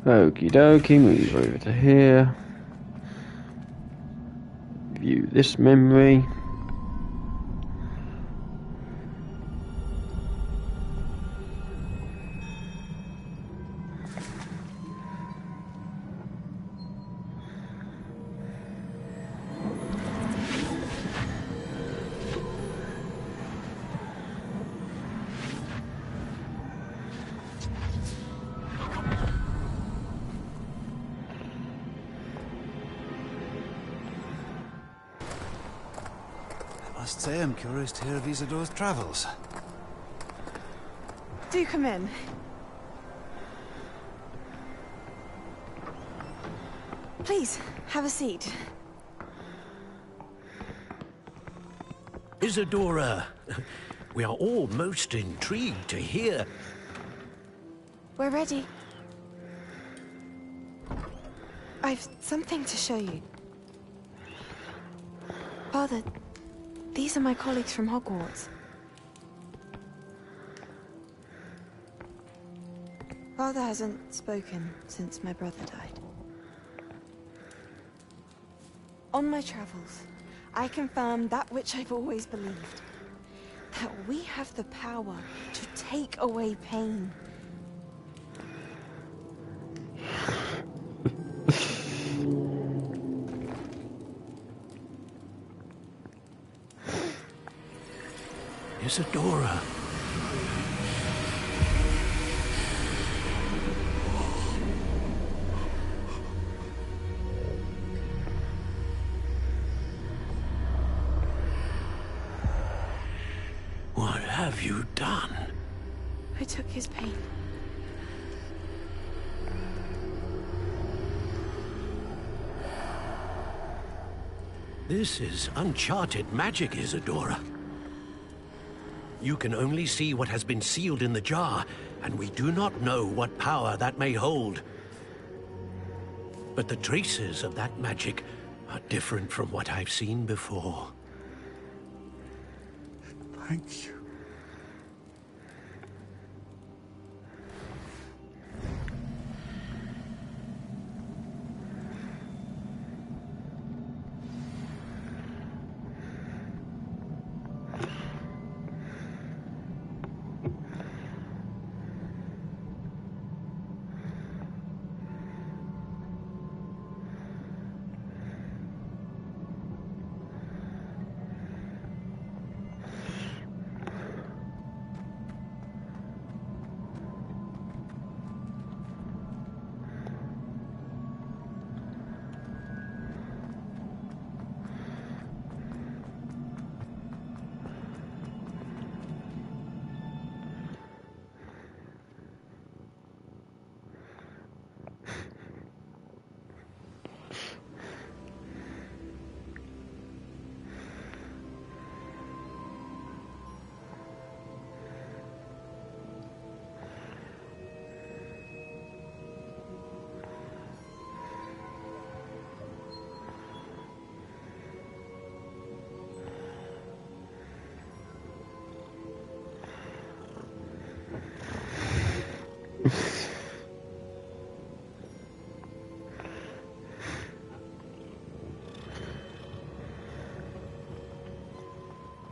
Okie dokie, move over to here. View this memory. I must say I'm curious to hear of Isidore's travels. Do come in. Please, have a seat. Isadora, we are all most intrigued to hear. We're ready. I've something to show you. Father, these are my colleagues from Hogwarts. Father hasn't spoken since my brother died. On my travels, I confirmed that which I've always believed. That we have the power to take away pain. Isadora. What have you done? I took his pain. This is uncharted magic, Isadora. You can only see what has been sealed in the jar, and we do not know what power that may hold. But the traces of that magic are different from what I've seen before. Thank you.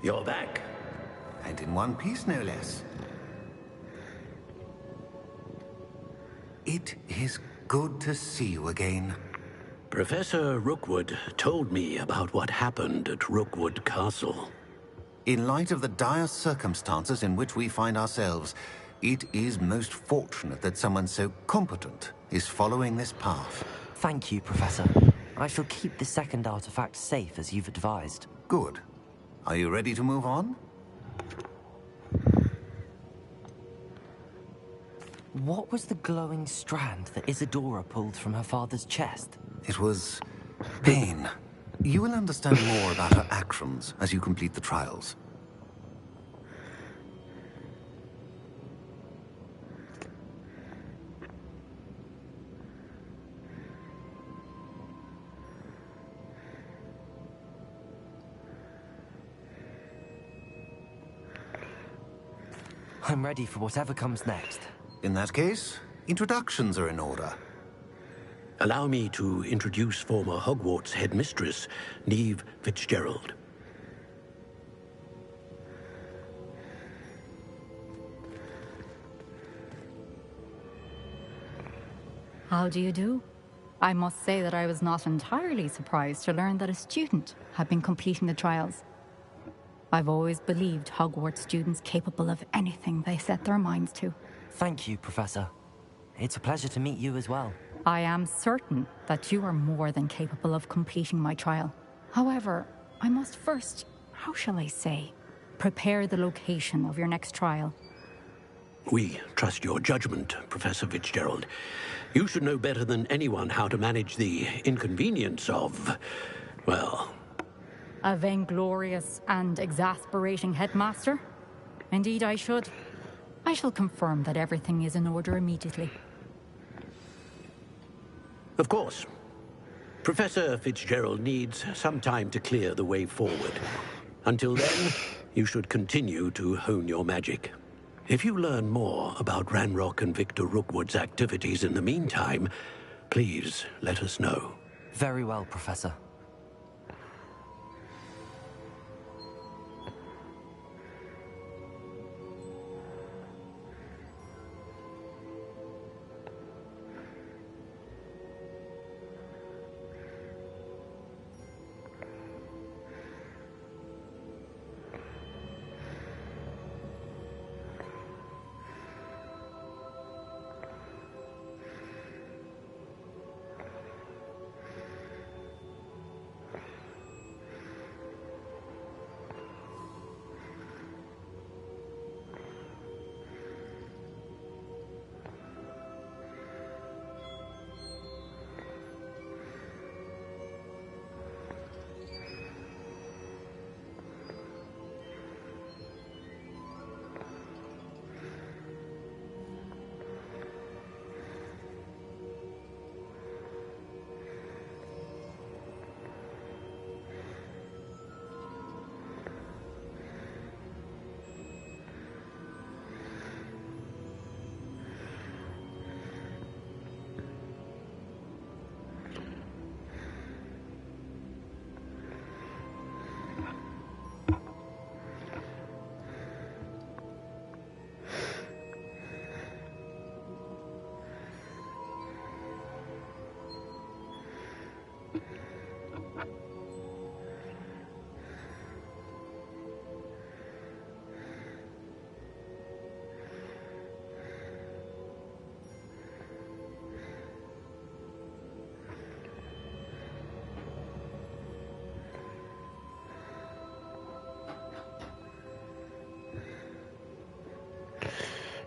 You're back. And in one piece, no less. It is good to see you again. Professor Rookwood told me about what happened at Rookwood Castle. In light of the dire circumstances in which we find ourselves, it is most fortunate that someone so competent is following this path. Thank you, Professor. I shall keep the second artifact safe as you've advised. Good. Are you ready to move on? What was the glowing strand that Isadora pulled from her father's chest? It was pain. You will understand more about her actions as you complete the trials. I'm ready for whatever comes next. In that case, introductions are in order. Allow me to introduce former Hogwarts headmistress, Neve Fitzgerald. How do you do? I must say that I was not entirely surprised to learn that a student had been completing the trials. I've always believed Hogwarts students capable of anything they set their minds to. Thank you, Professor. It's a pleasure to meet you as well. I am certain that you are more than capable of completing my trial. However, I must first, how shall I say, prepare the location of your next trial. We trust your judgment, Professor Fitzgerald. You should know better than anyone how to manage the inconvenience of, well... A vainglorious and exasperating headmaster? Indeed I should. I shall confirm that everything is in order immediately. Of course. Professor Fitzgerald needs some time to clear the way forward. Until then, you should continue to hone your magic. If you learn more about Ranrock and Victor Rookwood's activities in the meantime, please let us know. Very well, Professor.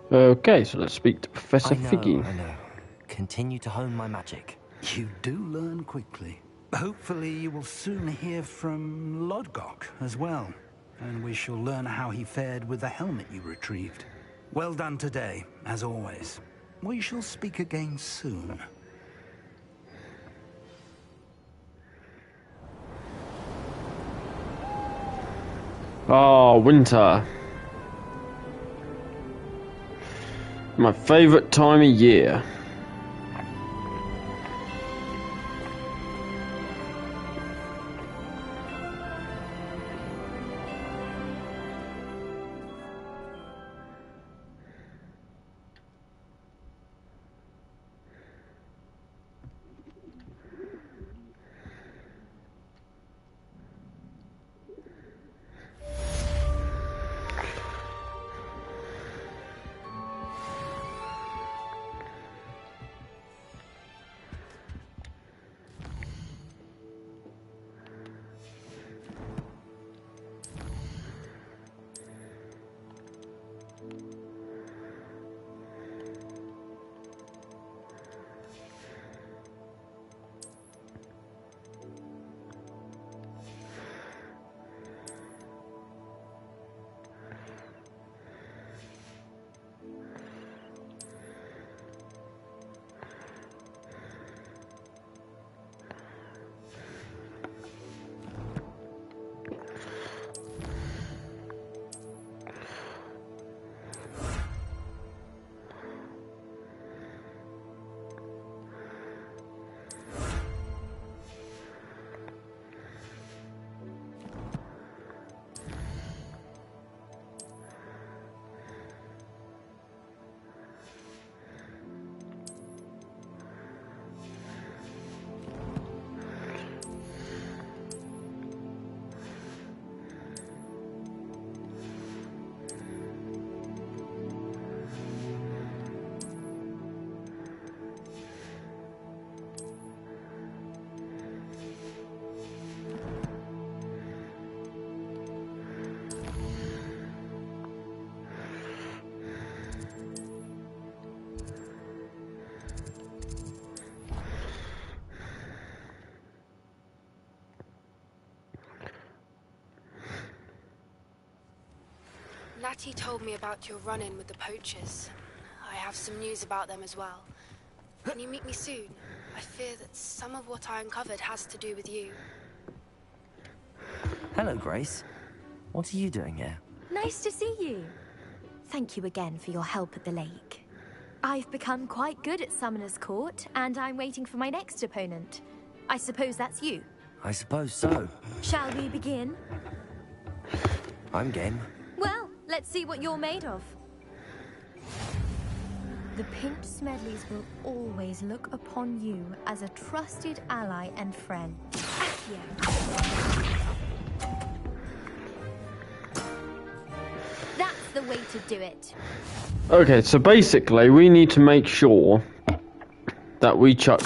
Okay, so let's speak to Professor Figgy. I know. Continue to hone my magic. You do learn quickly. Hopefully you will soon hear from Lodgok as well, and we shall learn how he fared with the helmet you retrieved. Well done today, as always. We shall speak again soon. Oh, winter. My favourite time of year. Natty told me about your run-in with the poachers. I have some news about them as well. Can you meet me soon? I fear that some of what I uncovered has to do with you. Hello, Grace. What are you doing here? Nice to see you. Thank you again for your help at the lake. I've become quite good at Summoner's Court, and I'm waiting for my next opponent. I suppose that's you. I suppose so. Shall we begin? I'm game. Well, let's see what you're made of. The Pinked Smedleys will always look upon you as a trusted ally and friend. Accio. That's the way to do it. Okay, so basically we need to make sure that we chuck...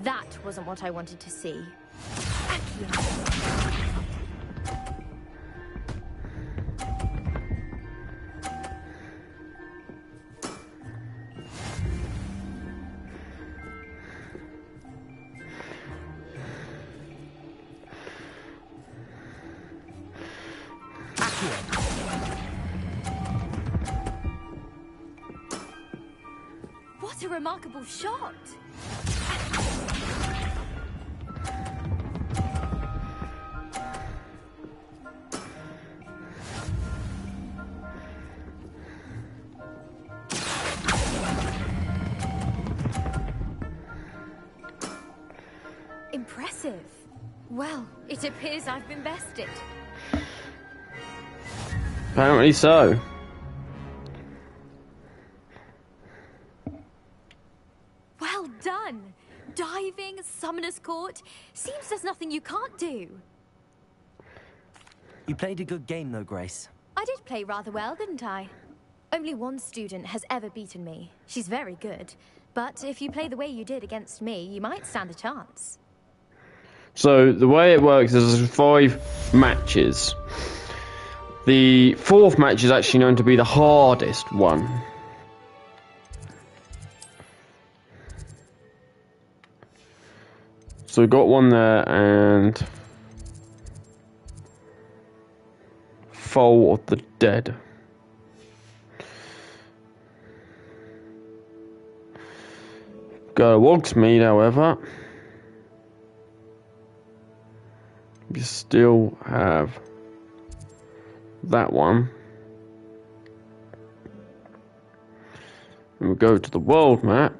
That wasn't what I wanted to see. What a remarkable shot! Impressive. Well, it appears I've been bested. Apparently so. Well done! Diving, Summoner's Court. Seems there's nothing you can't do. You played a good game, though, Grace. I did play rather well, didn't I? Only one student has ever beaten me. She's very good. But if you play the way you did against me, you might stand a chance. So the way it works is there's 5 matches. The 4th match is actually known to be the hardest one. So we've got one there, and Foal of the Dead. Go to Wogsmead, however, you still have that one. And we'll go to the world map.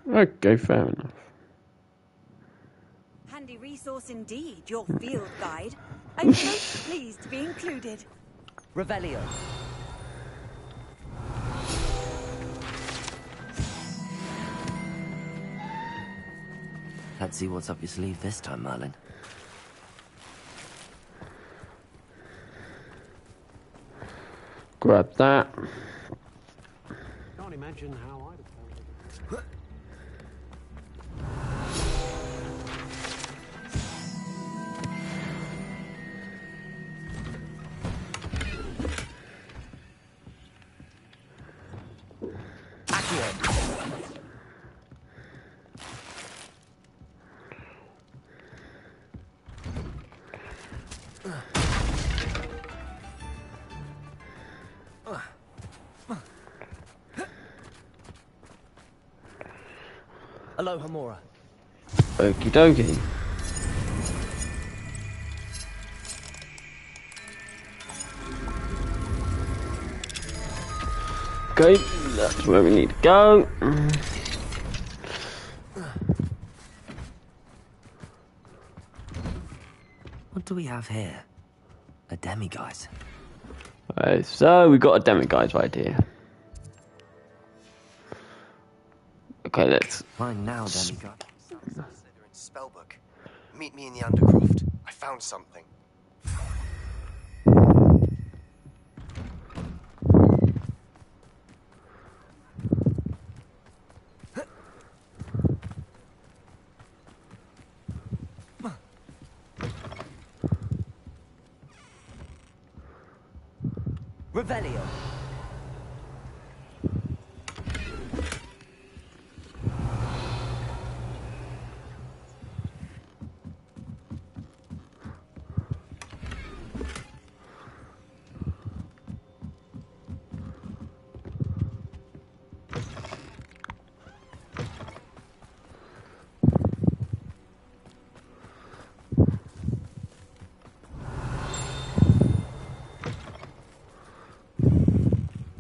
Okay, fair enough. Handy resource indeed, your field guide. I'm most pleased to be included. Revelio. Let's see what's up your sleeve this time, Merlin. Grab that. Can't imagine how I'd have found it. Aloha Mora. Okie dokie. Okay, that's where we need to go. What do we have here? A demiguise. So we got a demiguise right here. Okay, let's find now, demiguise. Slytherin's spellbook. Meet me in the Undercroft. I found something. Revelio.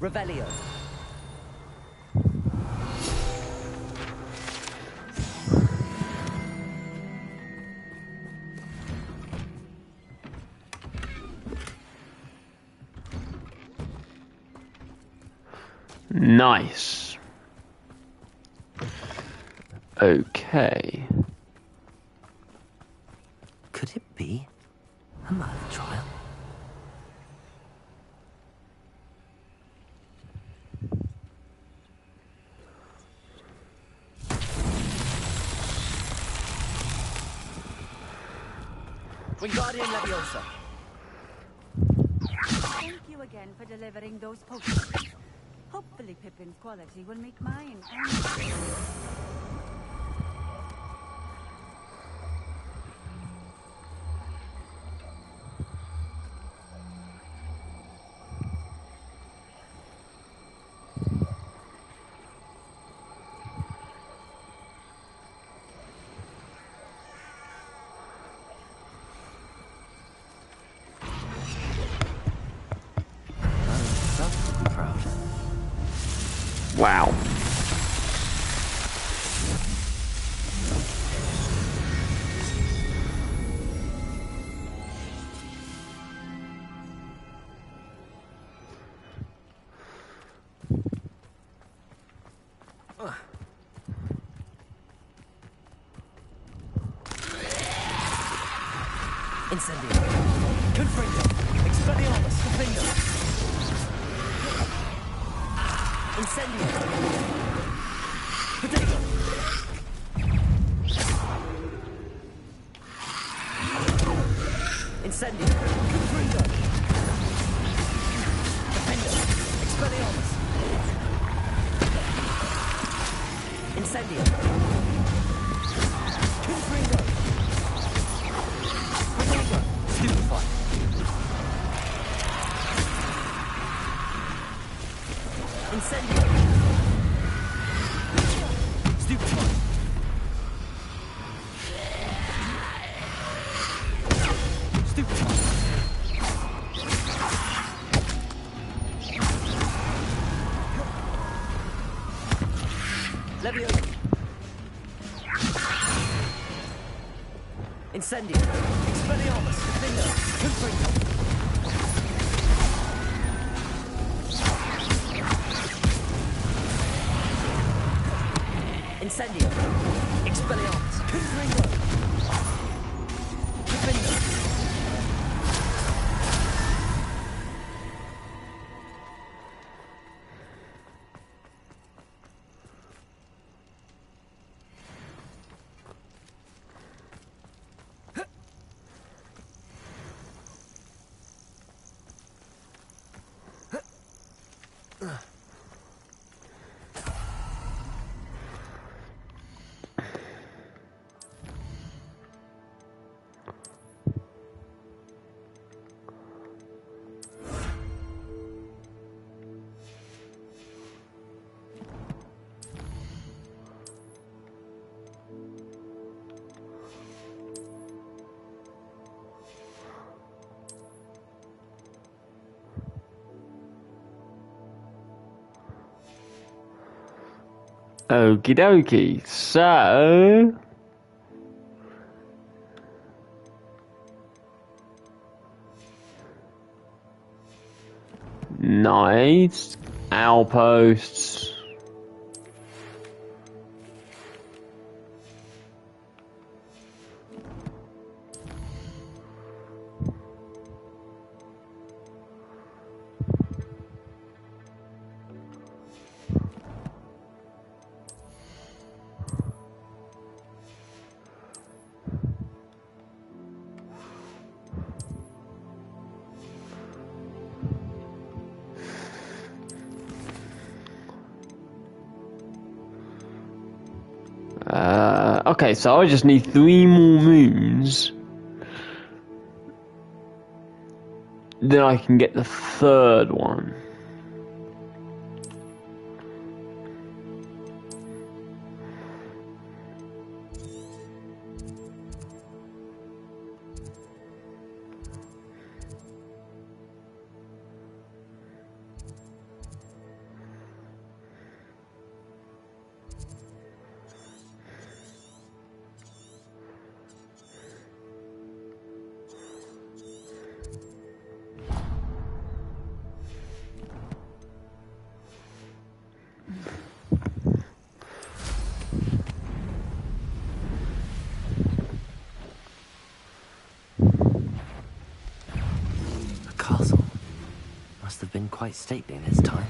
Revelio. Nice. Okay. Could it be a murder trial? Wingardium Leviosa. Thank you again for delivering those potions. Hopefully Pippin's quality will make mine. Wow. Incendio. Confringo. Expelliarmus. Confringo. Incendio. Potato. Incendio. Confringo. Defendo. Expelliarmus. Incendio. Confringo. Potato. Stupefy. Incendio. Stupefy. Stupefy. Leviosa. Incendio. Expelliarmus. Defender. Confringo. Incendio. Expelliarmus. Confringo. Defender. Okie dokie, so... Nice. Outposts. Okay, so I just need 3 more moons. Then I can get the 3rd one. Castle must have been quite stately in its time.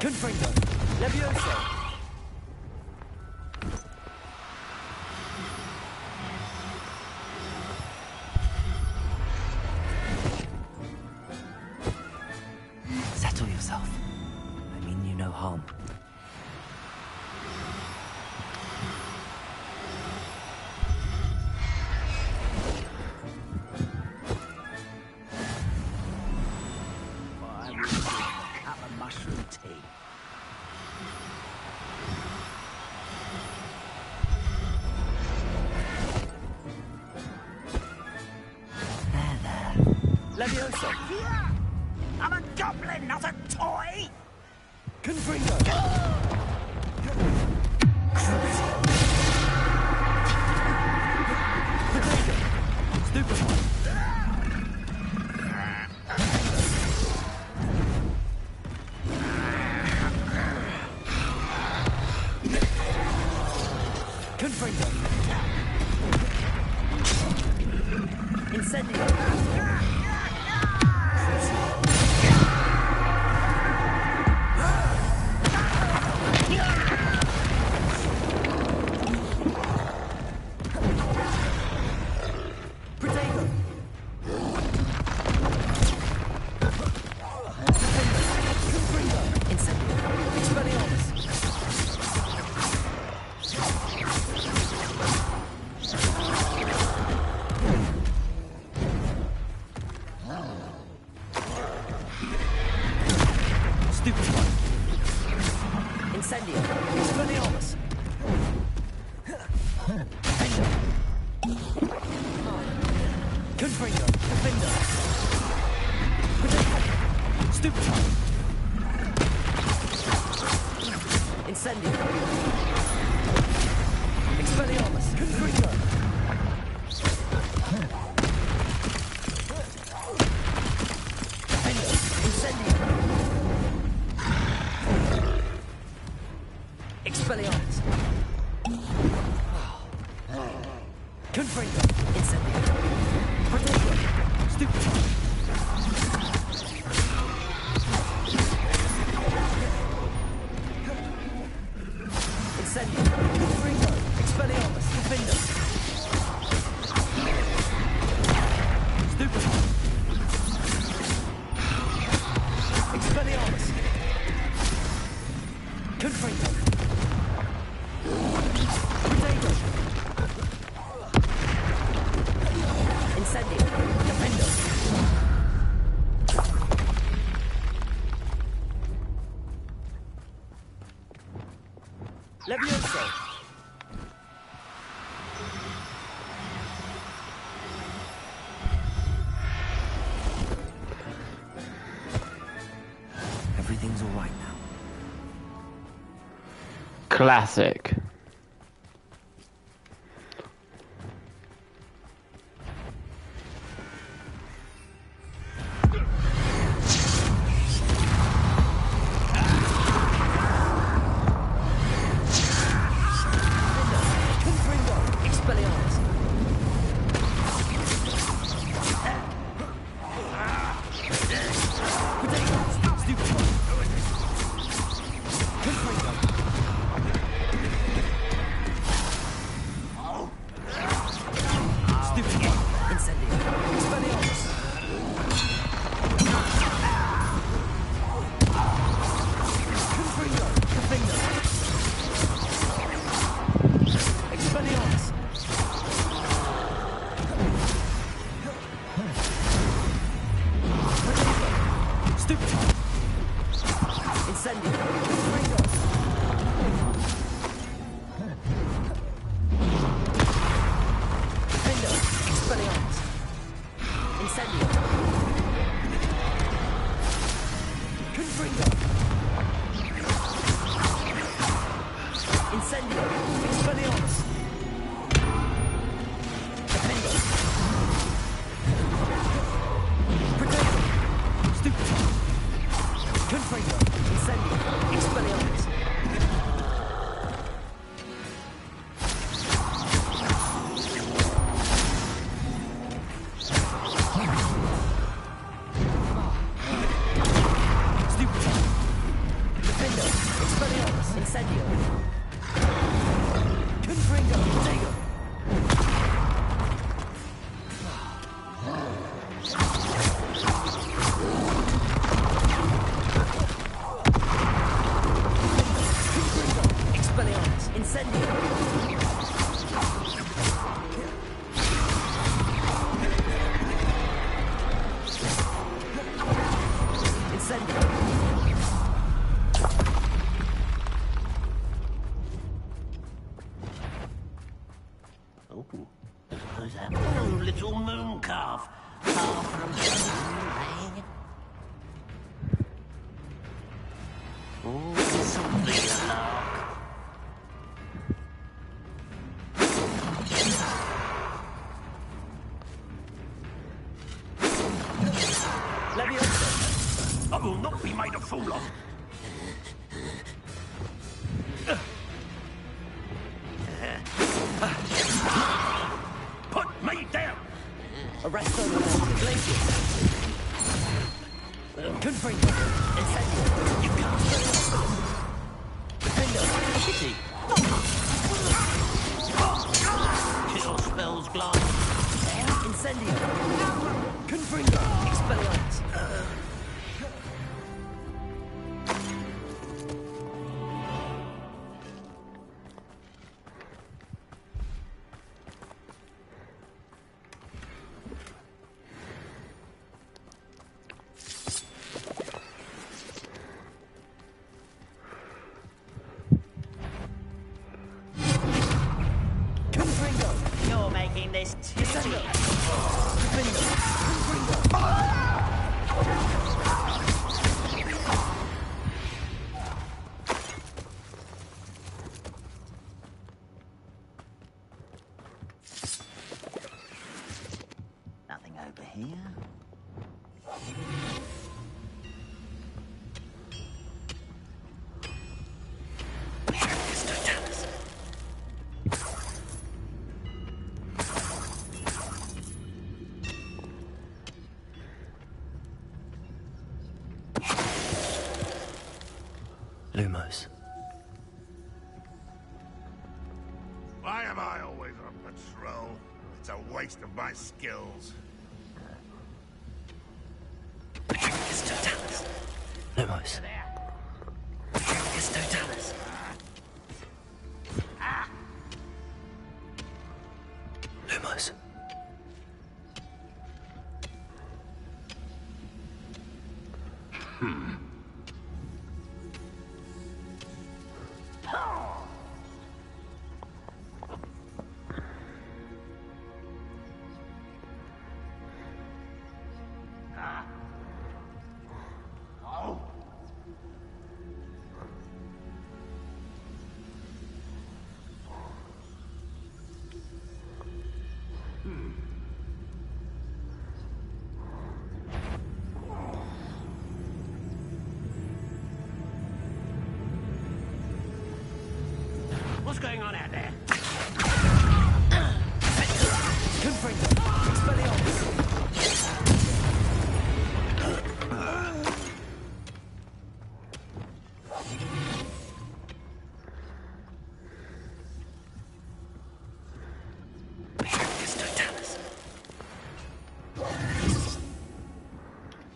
Confringo! Levioso! Settle yourself. I mean you no harm. I will drink a cup of mushroom tea. Levioso! Yeah! I'm a goblin, not a toy! Confringo! Stupefy! Confringo! Incendio! Protego! Confringo! Incendio! Expelliarmus! Stupefy! Incendio! Expelliarmus! Confringo! Defender! Protego! Stupefy! Incendio! Expelliarmus! Confringo! Defender! Incendio! Expelliarmus! Confringo! Incendio! Protego! Stupefy! Incendio! Confringo! Expelliarmus! Defender! Stupefy! Expelliarmus! Confringo! Protego! Incendio! Defender! Levioso! Everything's all right now. Classic. Confringo! Expelliarmus! Protego! Stupefy! Confringo! Stupefy! Incendio! Expelliarmus! Confringo! Defender! Expelliarmus! Oh, who's that? Oh, little moon calf. Far from home, eh? Oh, this'll be a lark. I will not be made a fool of. Put me down! Arresto Glacius. Confringo. Incendio. You can't. Defender. Kitty. Chill spells glide. Incendio. Confringo. Expelliarmus. You're making this too easy. Nothing over here. Lumos. Why am I always on patrol? It's a waste of my skills. Lumos. Lumos. What's going on out there? Confringo. Expelliarmus.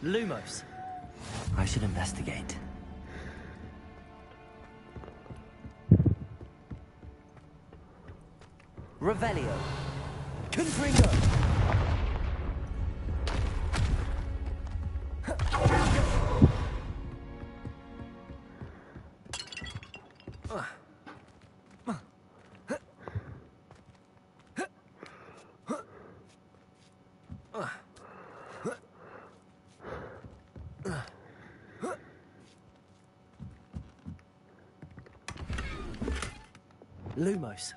Lumos. I should investigate. Revelio. Confringo. Lumos.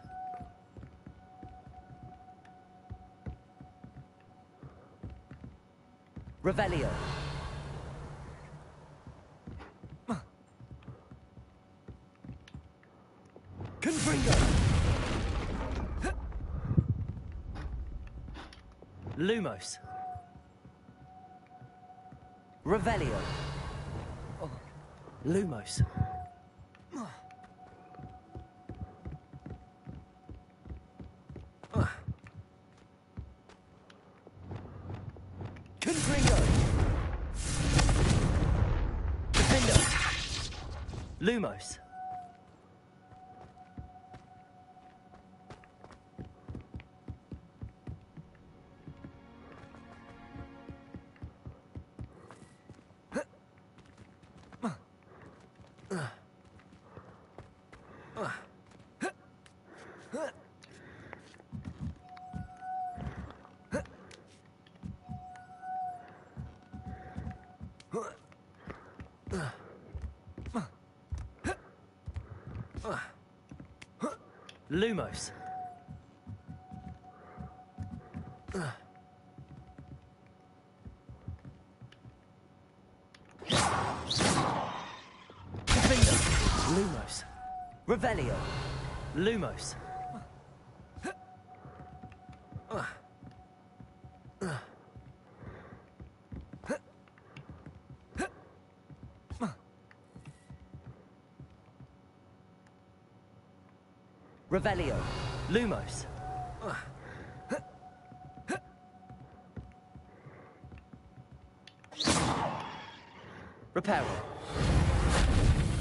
Revelio. Confringo. Lumos. Revelio. Lumos. Confringo. Defender. Lumos. Lumos. Finger. Lumos. Revelio. Lumos. Revelio. Lumos. Reparo.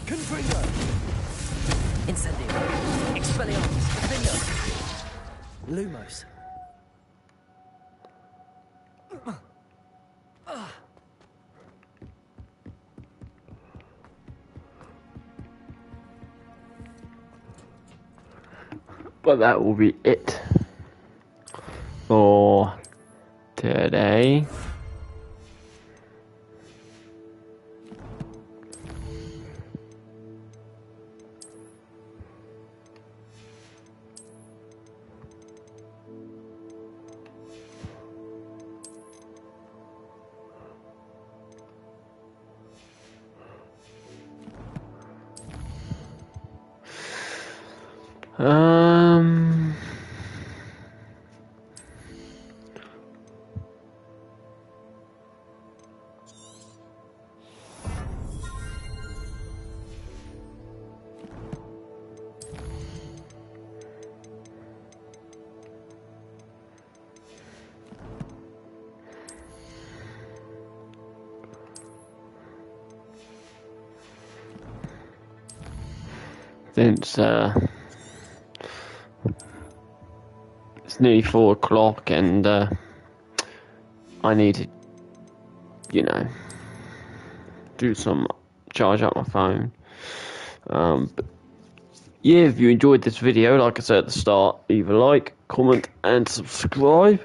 Confringo. Incendio. Expelliarmus. Defender. Lumos. But that will be it for today. Since it's nearly 4 o'clock and I need to, you know, charge up my phone. But yeah, if you enjoyed this video, like I said at the start, either like, comment and subscribe,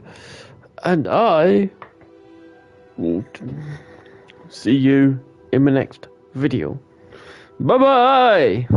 and I will see you in my next video. Bye bye.